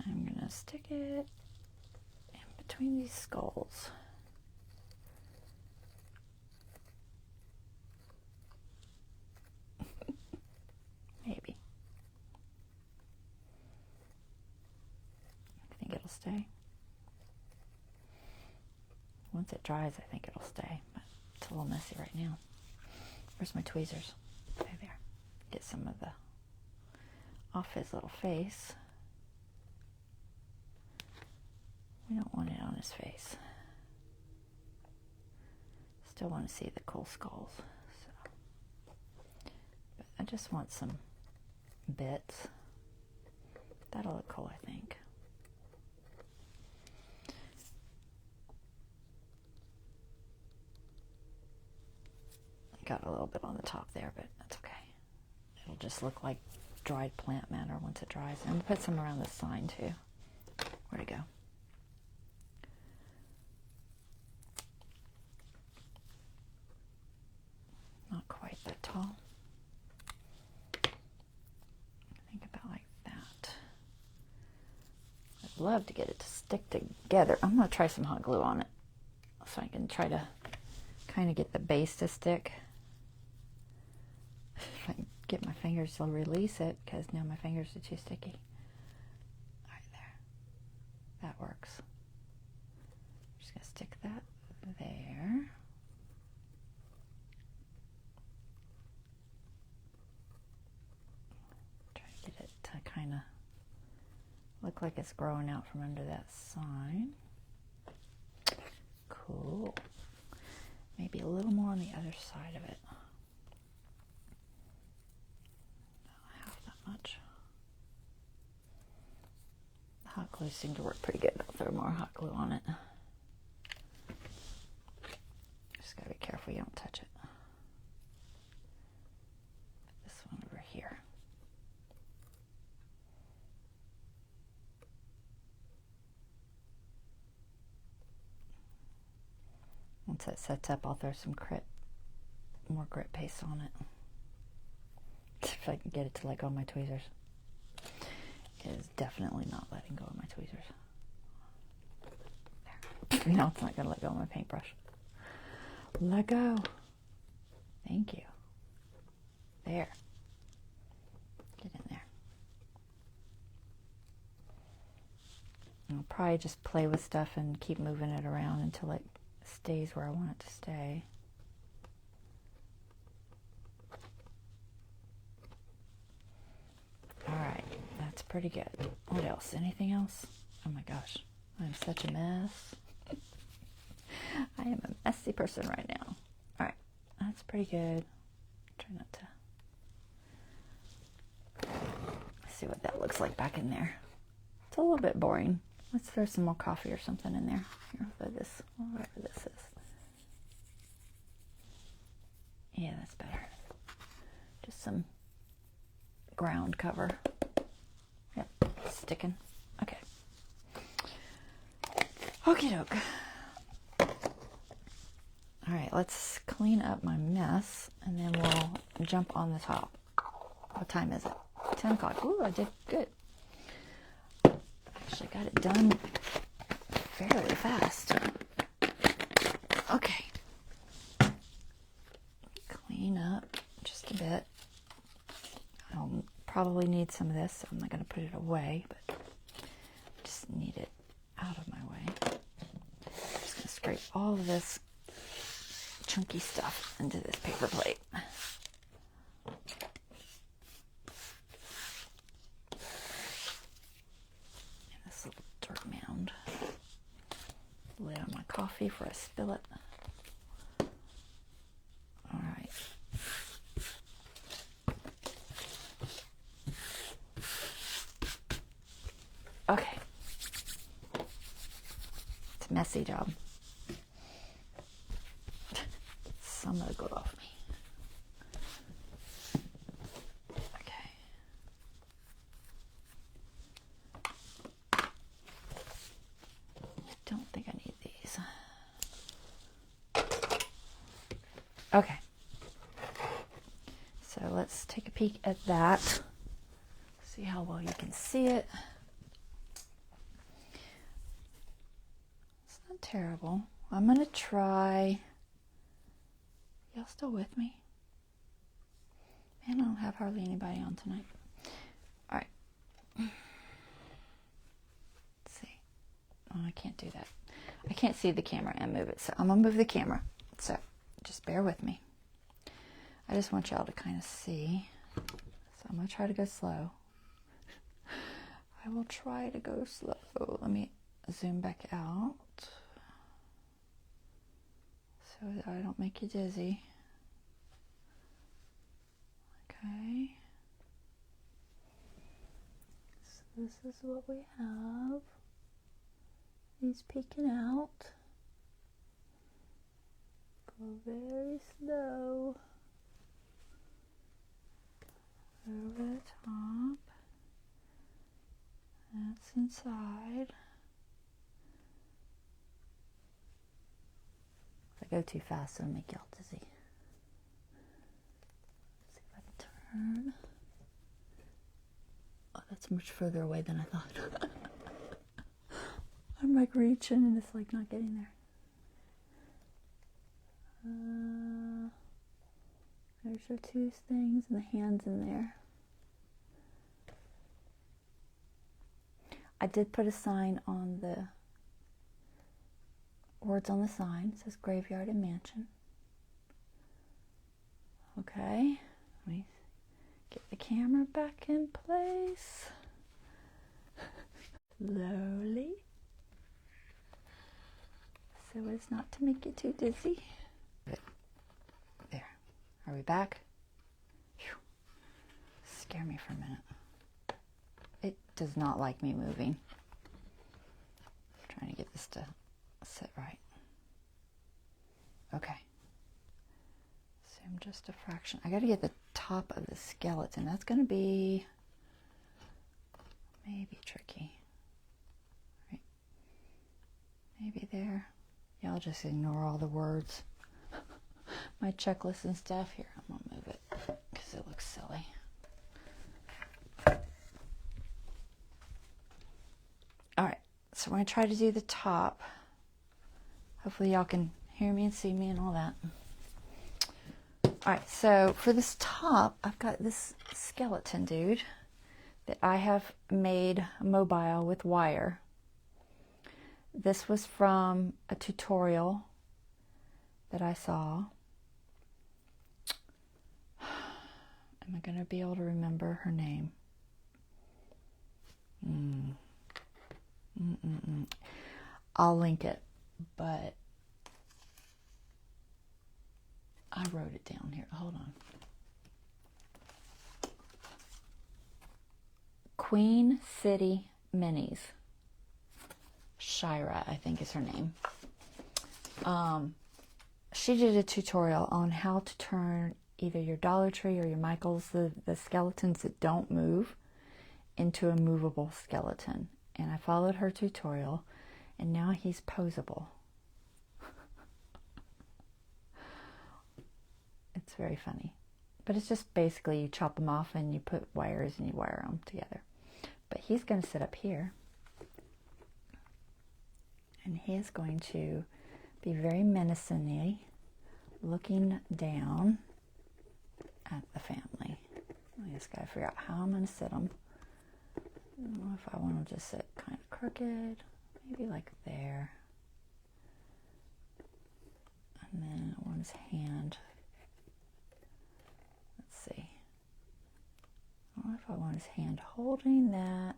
And I'm gonna stick it in between these skulls. Maybe. I think it'll stay. Once it dries, I think it'll stay, but it's a little messy right now. Where's my tweezers? Okay, there. Get some of the off his little face. We don't want it on his face. Still want to see the cool skulls. So. But I just want some bits. That'll look cool, I think. Got a little bit on the top there, but that's okay. It'll just look like dried plant matter once it dries. I'm going to put some around this sign too. Where'd it go? Not quite that tall. I think about like that. I'd love to get it to stick together. I'm going to try some hot glue on it so I can try to kind of get the base to stick. If I can get my fingers to release it, because now my fingers are too sticky. Right there. That works. I'm just going to stick that there. Try to get it to kind of look like it's growing out from under that sign. Cool. Maybe a little more on the other side of it. Not half that much. The hot glue seemed to work pretty good. I'll throw more hot glue on it. Just gotta be careful you don't touch it. Put this one over here. Once that sets up, I'll throw some more grit paste on it. If I can get it to let go of my tweezers. It is definitely not letting go of my tweezers. There. No, it's not going to let go of my paintbrush. Let go. Thank you. There. Get in there. I'll probably just play with stuff and keep moving it around until it stays where I want it to stay. Alright, that's pretty good. What else? Anything else? Oh my gosh, I'm such a mess. I am a messy person right now. Alright, that's pretty good. Try not to see what that looks like back in there. It's a little bit boring. Let's throw some more coffee or something in there. Here, whatever this is. Yeah, that's better. Just some ground cover. Yep, sticking. Okay. Okie doke. All right, let's clean up my mess and then we'll jump on the top. What time is it? 10 o'clock. Ooh, I did good. Actually got it done fairly fast. Okay. Clean up just a bit. I'll probably need some of this, so I'm not going to put it away, but I just need it out of my way. I'm just going to scrape all of this chunky stuff into this paper plate. And this little dirt mound. Lid on my coffee before I spill it. All right. Okay. It's a messy job. Some of it got off me. Okay. I don't think I need these. Okay. So let's take a peek at that. See how well you can see it. It's not terrible. I'm going to try. Y'all still with me? Man, I don't have hardly anybody on tonight. All right. Let's see. Oh, I can't do that. I can't see the camera and move it, so I'm going to move the camera. So just bear with me. I just want y'all to kind of see. So I'm going to try to go slow. I will try to go slow. Let me zoom back out so that I don't make you dizzy. Okay. So this is what we have. He's peeking out. Go very slow. Over the top. That's inside. If I go too fast, it'll make y'all dizzy. Let's see if I can turn. Oh, that's much further away than I thought. I'm like reaching and it's like not getting there. There's your two things and the hands in there. I did put a sign on the words on the sign. It says graveyard and mansion. Okay, let me get the camera back in place. Slowly. So as not to make you too dizzy. There. Are we back? Whew. Scare me for a minute. It does not like me moving. I'm trying to get this to sit right. Okay. Zoom just a fraction. I got to get the top of the skeleton. That's going to be maybe tricky. Right. Maybe there. Y'all just ignore all the words. My checklist and stuff. Here, I'm going to move it because it looks silly. All right, so I'm going to try to do the top. Hopefully y'all can hear me and see me and all that. All right, so for this top, I've got this skeleton dude that I have made mobile with wire. This was from a tutorial that I saw. Am I going to be able to remember her name? I'll link it, but I wrote it down here. Hold on. Queen City Minis. Shira, I think is her name. She did a tutorial on how to turn either your Dollar Tree or your Michael's, the skeletons that don't move, into a movable skeleton. And I followed her tutorial, And now he's posable. It's very funny. But it's just basically you chop them off and you put wires and you wire them together. But he's going to sit up here. And he is going to be very menacingly looking down at the family. I just got to figure out how I'm going to sit him. I don't know if I want to just sit kind of crooked, maybe like there. And then I want his hand. Let's see. I don't know if I want his hand holding that,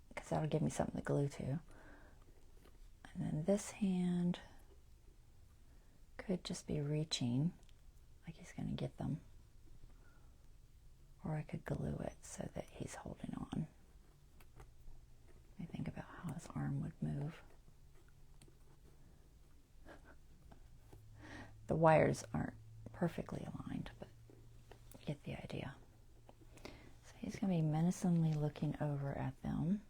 because that'll give me something to glue to. And then this hand could just be reaching, like he's going to get them. Or I could glue it so that he's holding on. Let me think about how his arm would move. The wires aren't perfectly aligned, but you get the idea. So he's going to be menacingly looking over at them.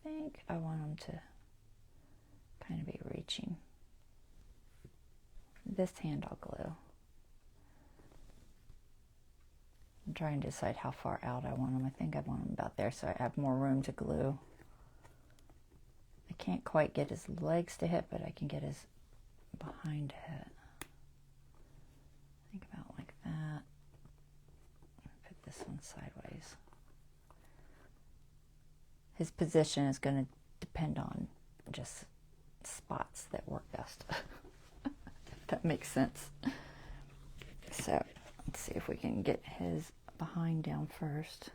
I think I want him to kind of be reaching. This hand I'll glue. I'm trying to decide how far out I want him. I think I want him about there so I have more room to glue. I can't quite get his legs to hit, but I can get his behind to hit. Think about like that. Put this one sideways. His position is going to depend on just spots that work best. If that makes sense. So let's see if we can get his behind down first.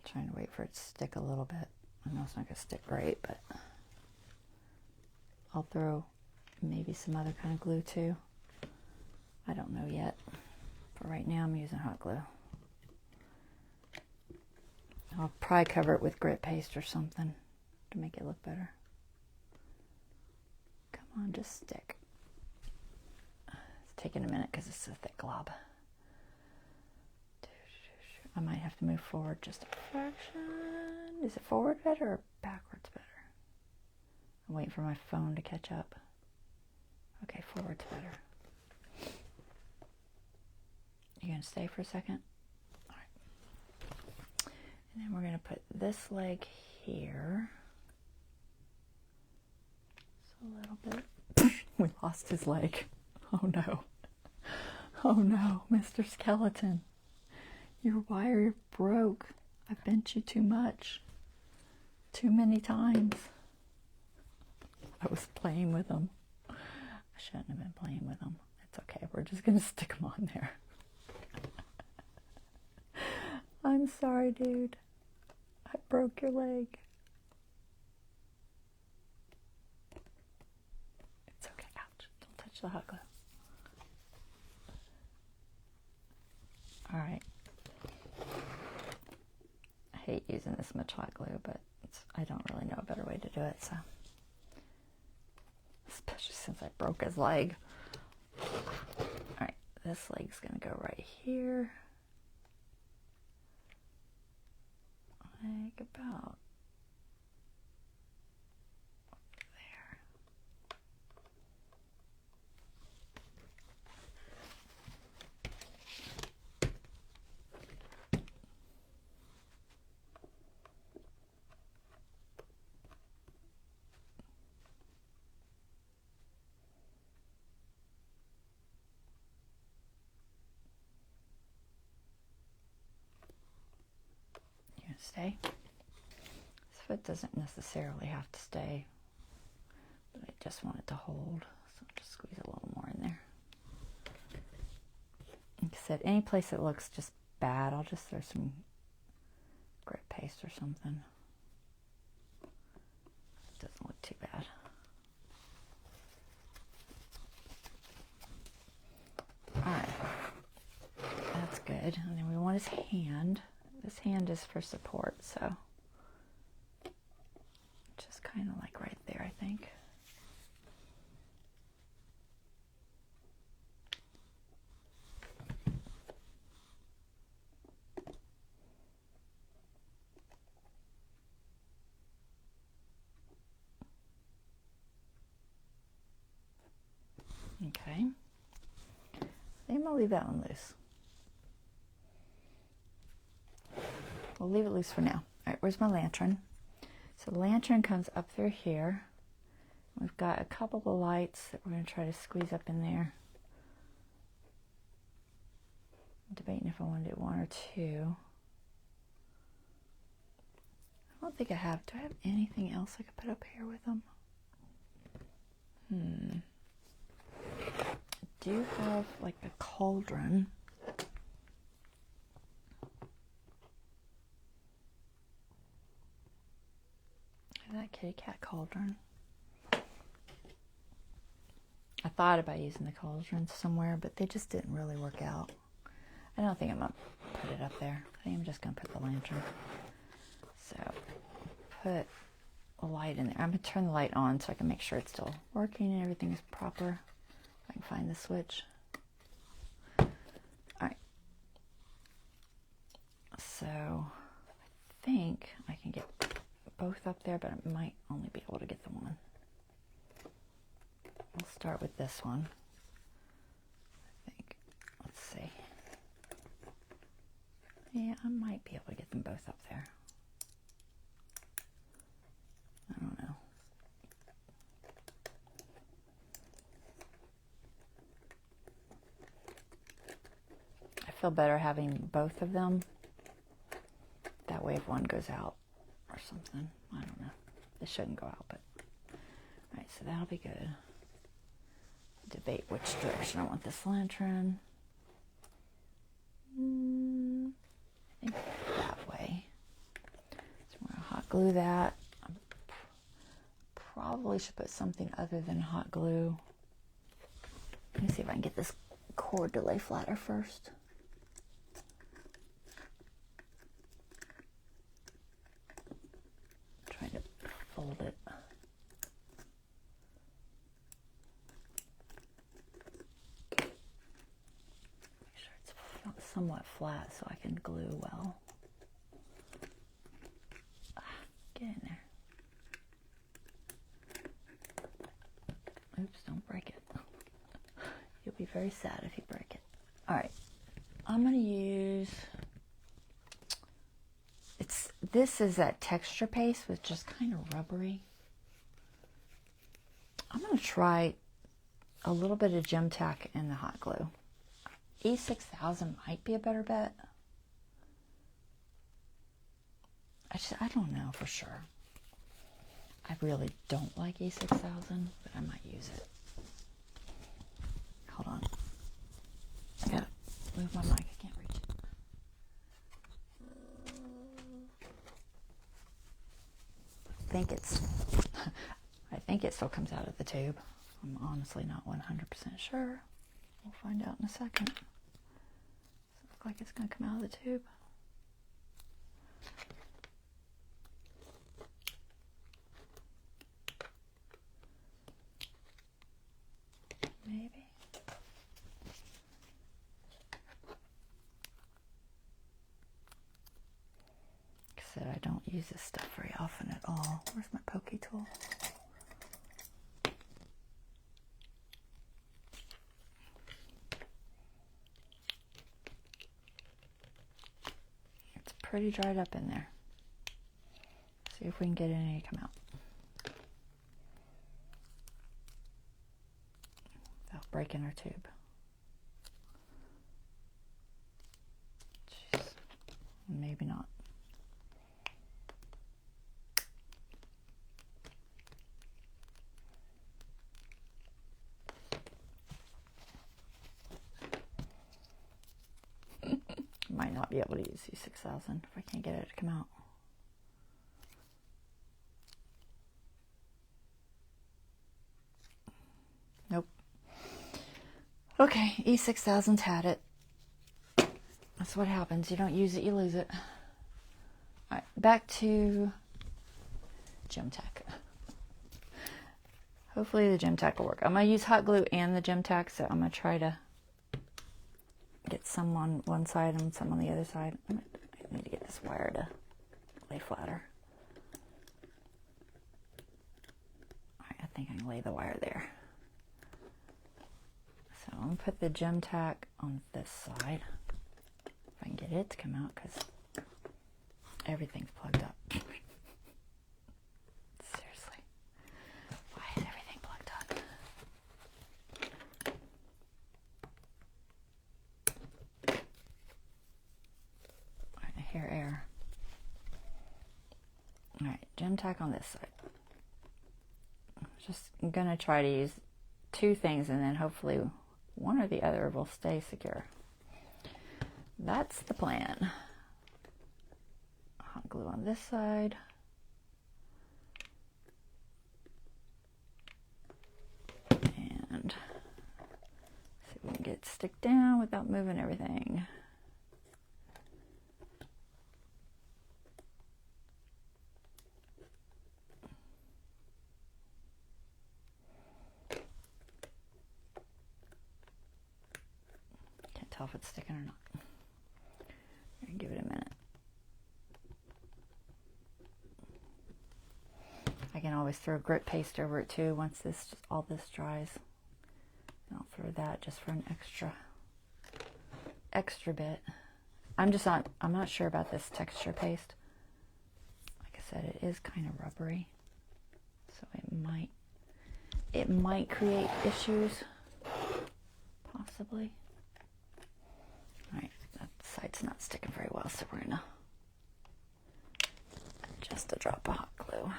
Trying to wait for it to stick a little bit. I know it's not going to stick great, but I'll throw maybe some other kind of glue too. I don't know yet. For right now, I'm using hot glue. I'll probably cover it with grit paste or something to make it look better. Come on, just stick. It's taking a minute because it's a thick glob. I might have to move forward just a fraction. Is it forward better or backwards better? I'm waiting for my phone to catch up. Okay, forward's better. You gonna stay for a second? All right. And then we're gonna put this leg here. Just a little bit. We lost his leg. Oh no. Oh no, Mr. Skeleton. Your wire broke. I bent you too much. Too many times. I was playing with them. I shouldn't have been playing with them. It's okay. We're just going to stick them on there. I'm sorry, dude. I broke your leg. It's okay. Ouch. Don't touch the hot glue. All right. I hate using this much hot glue, but I don't really know a better way to do it, so. Especially since I broke his leg. Alright, this leg's going to go right here. Like about there. Stay. This foot doesn't necessarily have to stay, but I just want it to hold, so I'll just squeeze a little more in there. Like I said, any place that looks just bad, I'll just throw some grit paste or something. It doesn't look too bad. good. And then we want his hand. This hand is for support, so just kind of like right there, I think. Okay. I think I'm gonna leave that one loose. We'll leave it loose for now. All right, where's my lantern? So the lantern comes up through here. We've got a couple of lights that we're going to try to squeeze up in there. I'm debating if I want to do one or two. I don't think I have. Do I have anything else I could put up here with them? I do have like a cauldron. That kitty cat cauldron. I thought about using the cauldron somewhere, but they just didn't really work out. I don't think I'm going to put it up there. I think I'm just going to put the lantern. So, put a light in there. I'm going to turn the light on so I can make sure it's still working and everything is proper. If I can find the switch. Alright. So, I think I can get both up there, but I might only be able to get the one. We'll start with this one. I think. Let's see. Yeah, I might be able to get them both up there. I don't know. I feel better having both of them. That way if one goes out or something, I don't know. They shouldn't go out, but alright, so that'll be good. Debate which direction I want this lantern. I think that way. So I'm going to hot glue that. Probably should put something other than hot glue. Let me see if I can get this cord to lay flatter first. Trying to fold it. Make sure it's somewhat flat so I can glue well. Get in there. Oops, don't break it. You'll be very sad if you break it. Alright, I'm going to use, this is that texture paste with just kind of rubbery. I'm going to try a little bit of gem tack and the hot glue. E6000 might be a better bet. I don't know for sure. I really don't like E6000, but I might use it. Hold on. I gotta move my mic. I can't reach it. I think it still comes out of the tube. I'm honestly not 100% sure. We'll find out in a second. Does it look like it's going to come out of the tube? Maybe. Like I said, I don't use this stuff very often at all. Where's my pokey tool? It's pretty dried up in there. See if we can get any to come out. Without breaking our tube. Jeez. Maybe not. Might not be able to use E6000 if I can't get it to come out. Nope. Okay, E6000's had it. That's what happens. You don't use it, you lose it. All right, back to Gem Tack. Hopefully the Gem Tack will work. I'm going to use hot glue and the Gem Tack, so I'm going to try to get some on one side and some on the other side. I need to get this wire to lay flatter. All right, I think I can lay the wire there. So I'm going to put the Gem Tack on this side. If I can get it to come out, because everything's plugged up. Seriously. Why is everything plugged up? Alright, I hear air. Alright, Gem Tack on this side. I'm going to try to use two things, and then hopefully one or the other will stay secure. That's the plan. Hot glue on this side. And see if we can get it to stick down without moving everything. Can't tell if it's sticking or not. Give it a minute. I can always throw grit paste over it too once all this dries. And I'll throw that just for an extra bit. I'm not sure about this texture paste. Like I said, it is kind of rubbery, so it might create issues, possibly. All right. Side's not sticking very well, so we're gonna just a drop of hot glue.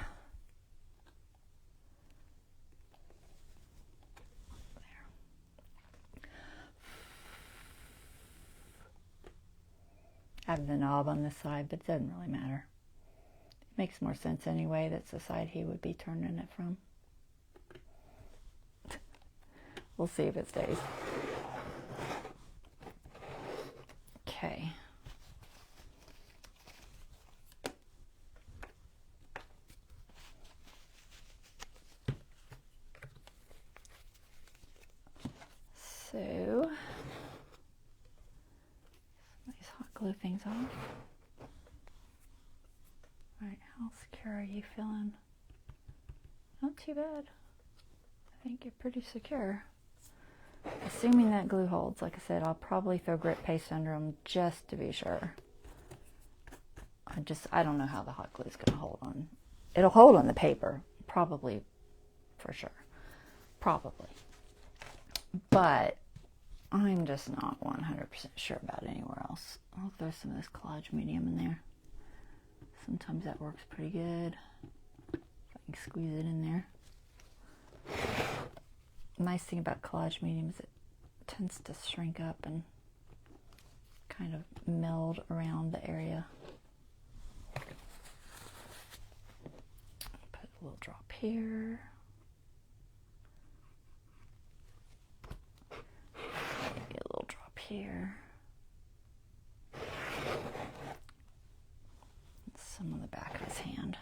There. I have the knob on this side, but it doesn't really matter. It makes more sense anyway. That's the side he would be turning it from. We'll see if it stays. Okay. So, these hot glue things off. All right, how secure are you feeling? Not too bad. I think you're pretty secure. Assuming that glue holds, like I said, I'll probably throw grit paste under them just to be sure. I don't know how the hot glue is going to hold on. It'll hold on the paper, probably, for sure. Probably. But I'm just not 100% sure about it anywhere else. I'll throw some of this collage medium in there. Sometimes that works pretty good. If I can squeeze it in there. The nice thing about collage medium is it tends to shrink up and kind of meld around the area. Put a little drop here. Maybe a little drop here. Some on the back of his hand.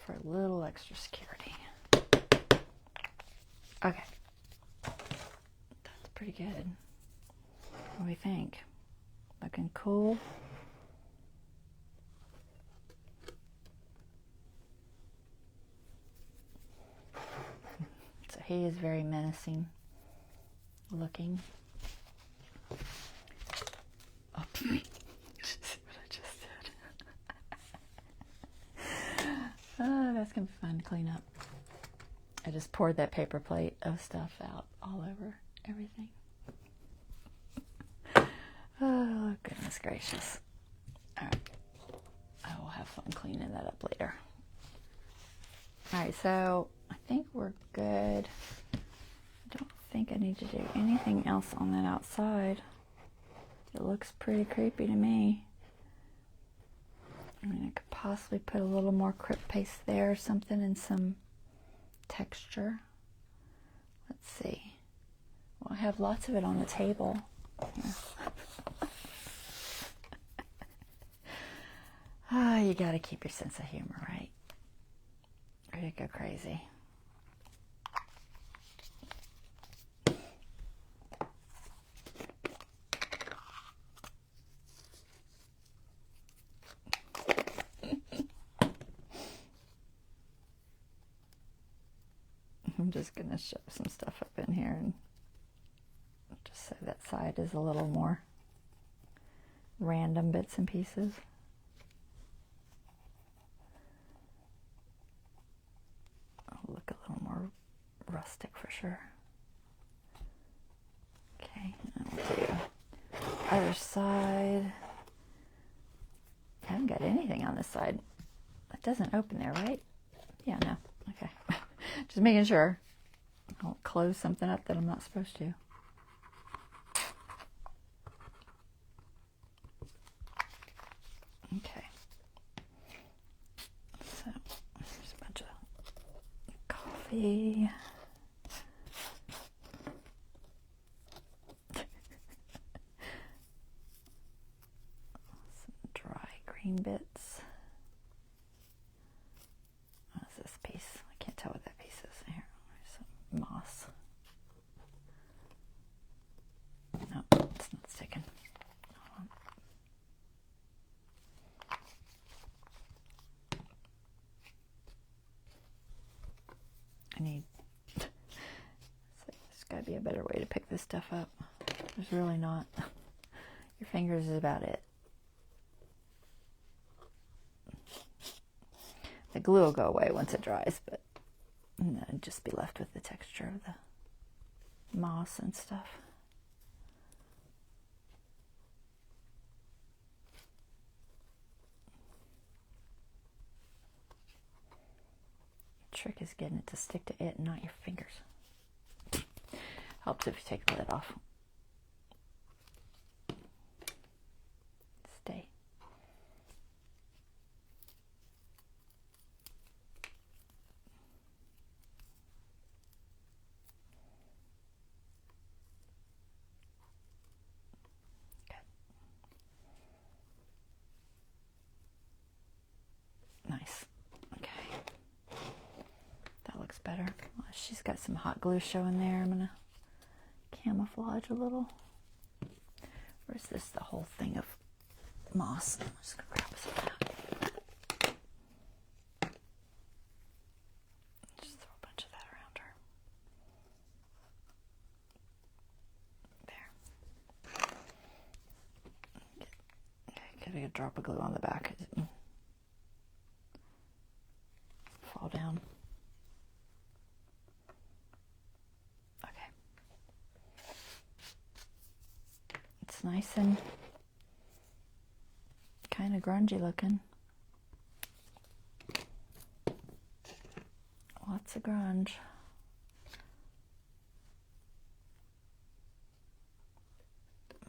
For a little extra security. Okay. That's pretty good. What do we think? Looking cool? So he is very menacing looking. Oh, see what I just did. Oh, that's going to be fun to clean up. I just poured that paper plate of stuff out all over everything. Oh, goodness gracious. All right. I will have fun cleaning that up later. All right, so I think we're good. I don't think I need to do anything else on that outside. It looks pretty creepy to me. I mean, I could possibly put a little more crypt paste there or something and some texture. Let's see. Well, I have lots of it on the table. Here. Ah, you gotta keep your sense of humor, right? Or you go crazy. I'm just going to shove some stuff up in here and just so that side is a little more random bits and pieces. I'll look a little more rustic for sure. Okay, and we'll do other side. I haven't got anything on this side. It doesn't open there, right? Yeah, no. Okay. Just making sure I don't close something up that I'm not supposed to. Okay. So, there's a bunch of coffee. Some dry green bits. What is this piece? I can't tell what that piece is. Here, there's some moss. No, it's not sticking. Hold on. I need, so there's got to be a better way to pick this stuff up. There's really not. Your fingers is about it. The glue will go away once it dries, but then I'd just be left with the texture of the moss and stuff. The trick is getting it to stick to it and not your fingers. Helps if you take the lid off. Stay. Okay. Nice. Okay. That looks better. Well, she's got some hot glue showing there. I'm gonna camouflage a little. Where's this? The whole thing of moss. I'm just gonna grab some of that. Just throw a bunch of that around her. There. Okay, get a drop of glue on the back. Fall down. Okay. It's nice and kind of grungy looking. Lots of grunge.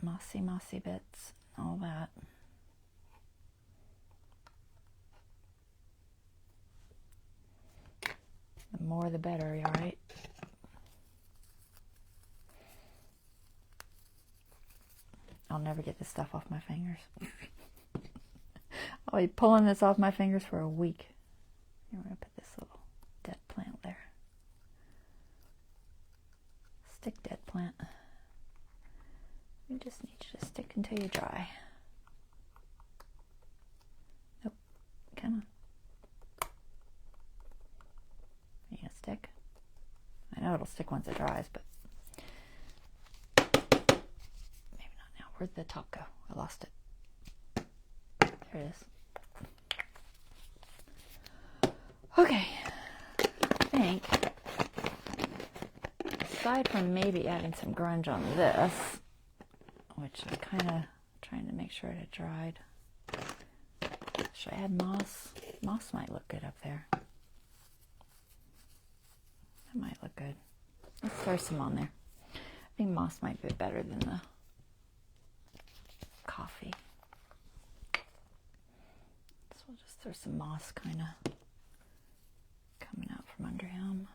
Mossy bits, all that. The more the better, you all right? I'll never get this stuff off my fingers. I'll be pulling this off my fingers for a week. Here, we're going to put this little dead plant there. Stick, dead plant. We just need you to stick until you dry. Nope. Come on. Are you going to stick? I know it'll stick once it dries, but maybe not now. Where'd the top go? I lost it. There it is. Okay, I think, aside from maybe adding some grunge on this, which I'm kind of trying to make sure it had dried, should I add moss? Moss might look good up there. That might look good. Let's throw some on there. I think moss might be better than the coffee. So we'll just throw some moss kind of coming out from under him.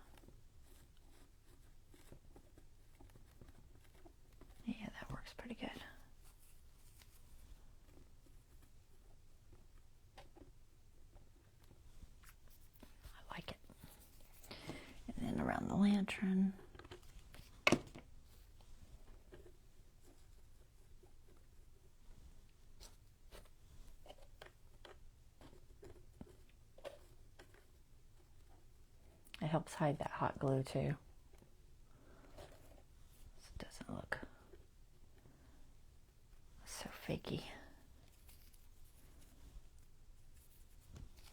the lantern. It helps hide that hot glue too. It doesn't look so fakey.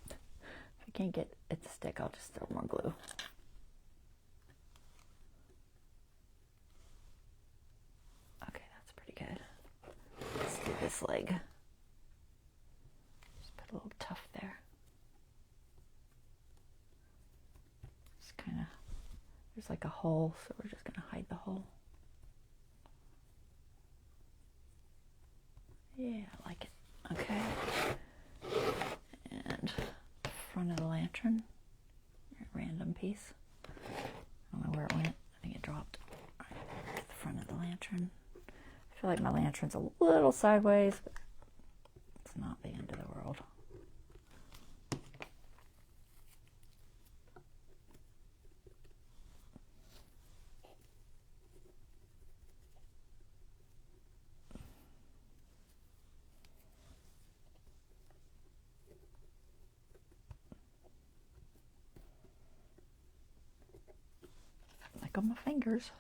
If I can't get it to stick, I'll just throw more glue. Okay, that's pretty good. Let's do this leg. Just put a little tuft there. Just kind of, there's like a hole, so we're just going to hide the hole. Yeah, I like it. Okay. And front of the lantern, a random piece. I don't know where it went. I think it dropped. All right, get the front of the lantern. I feel like my lantern's a little sideways, but it's not the end of the world. Lick on my fingers.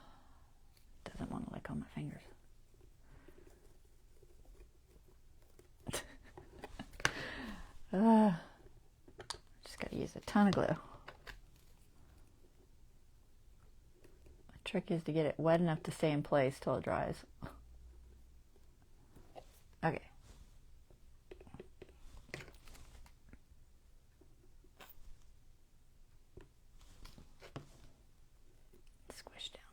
Doesn't want to lick on my fingers. Just got to use a ton of glue. The trick is to get it wet enough to stay in place till it dries. Okay. Squish down.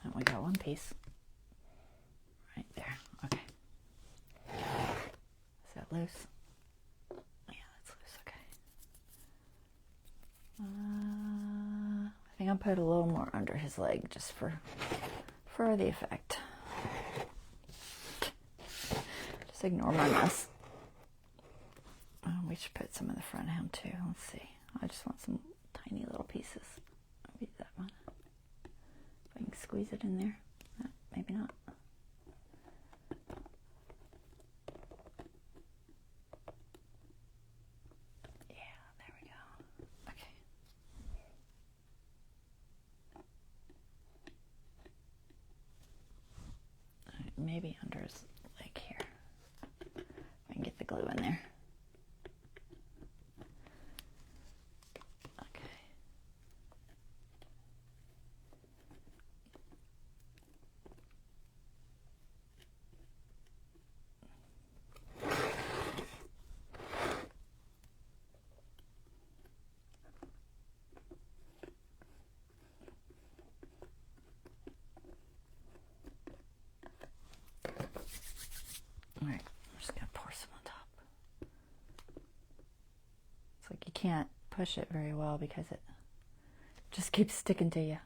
And we got one piece. Right there. Okay. Is that loose? Yeah, that's loose. Okay. I think I'll put a little more under his leg just for the effect. Just ignore my mess. We should put some in the front of him too. Let's see. I just want some tiny little pieces. Maybe that one. If I can squeeze it in there. Maybe not. Yeah, there we go. Okay. All right, maybe under his leg here. If I can get the glue in there. All right, I'm just gonna pour some on top. It's like you can't push it very well because it just keeps sticking to you.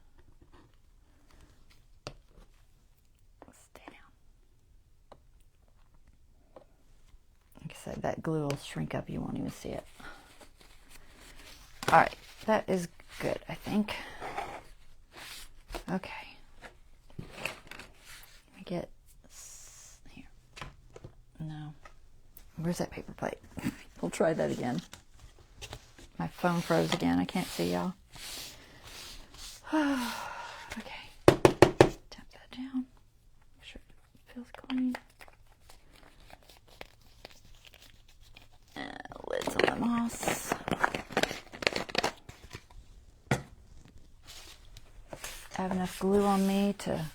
Stay down. Like I said, that glue will shrink up. You won't even see it. All right, that is good, I think. Okay. Let me get here. No. Where's that paper plate? We'll try that again. My phone froze again. I can't see y'all. Okay. Tap that down. Make sure it feels clean. Lids on the moss. I have enough glue on me to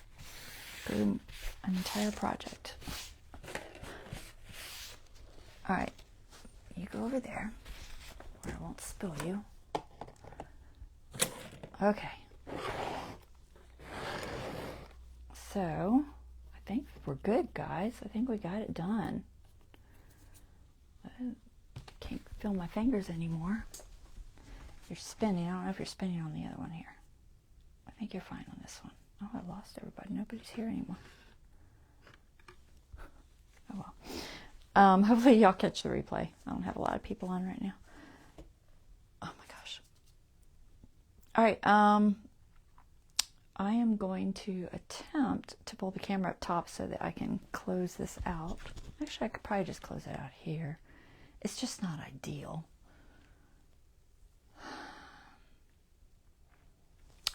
glue an entire project. All right, you go over there where I won't spill you. Okay. So, I think we're good, guys. I think we got it done. I can't feel my fingers anymore. You're spinning. I don't know if you're spinning on the other one here. I think you're fine on this one. Oh, I lost everybody. Nobody's here anymore. Oh, well. Hopefully y'all catch the replay. I don't have a lot of people on right now. Oh my gosh. All right, I am going to attempt to pull the camera up top so that I can close this out. Actually, I could probably just close it out here. It's just not ideal.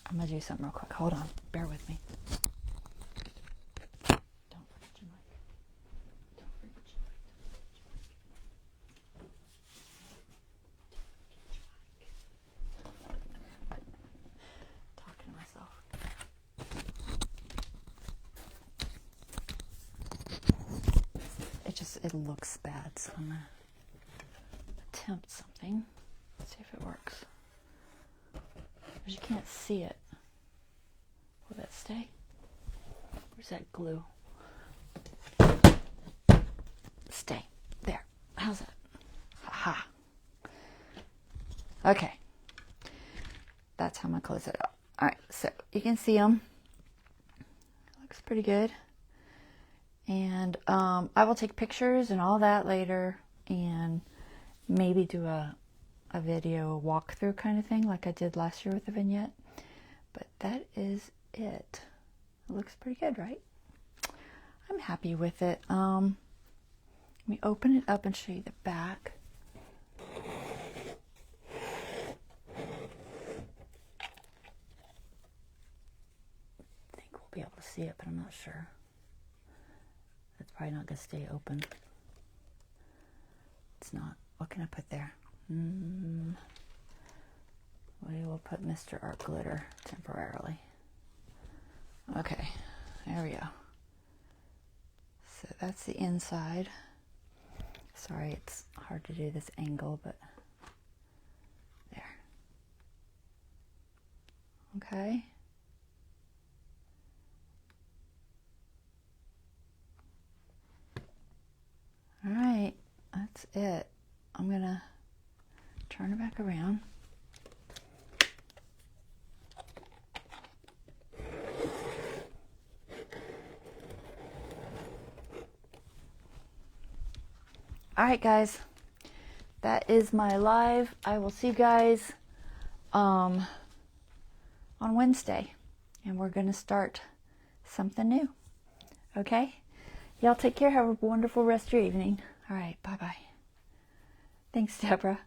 I'm gonna do something real quick. Hold on, bear with me. Don't forget your mic. Don't forget your mic. Talking to myself. It looks bad, so I'm gonna attempt something. See if it works. Because you can't see it. Will that stay? Where's that glue? Stay. There. How's that? Ha. Okay. That's how I'm going to close it up. Alright, so you can see them. Looks pretty good. And I will take pictures and all that later and maybe do a video walkthrough kind of thing like I did last year with the vignette. But that is it. It looks pretty good, right? I'm happy with it. Let me open it up and show you the back. I think we'll be able to see it, but I'm not sure. It's probably not going to stay open. It's not. What can I put there? We will put Mr. Art Glitter temporarily. Okay, there we go. So that's the inside. Sorry, it's hard to do this angle, but there. Okay. All right, that's it. I'm gonna turn it back around. All right, guys, that is my live. I will see you guys on Wednesday, and we're gonna start something new. Okay, y'all take care. Have a wonderful rest of your evening. All right, bye-bye. Thanks, Deborah.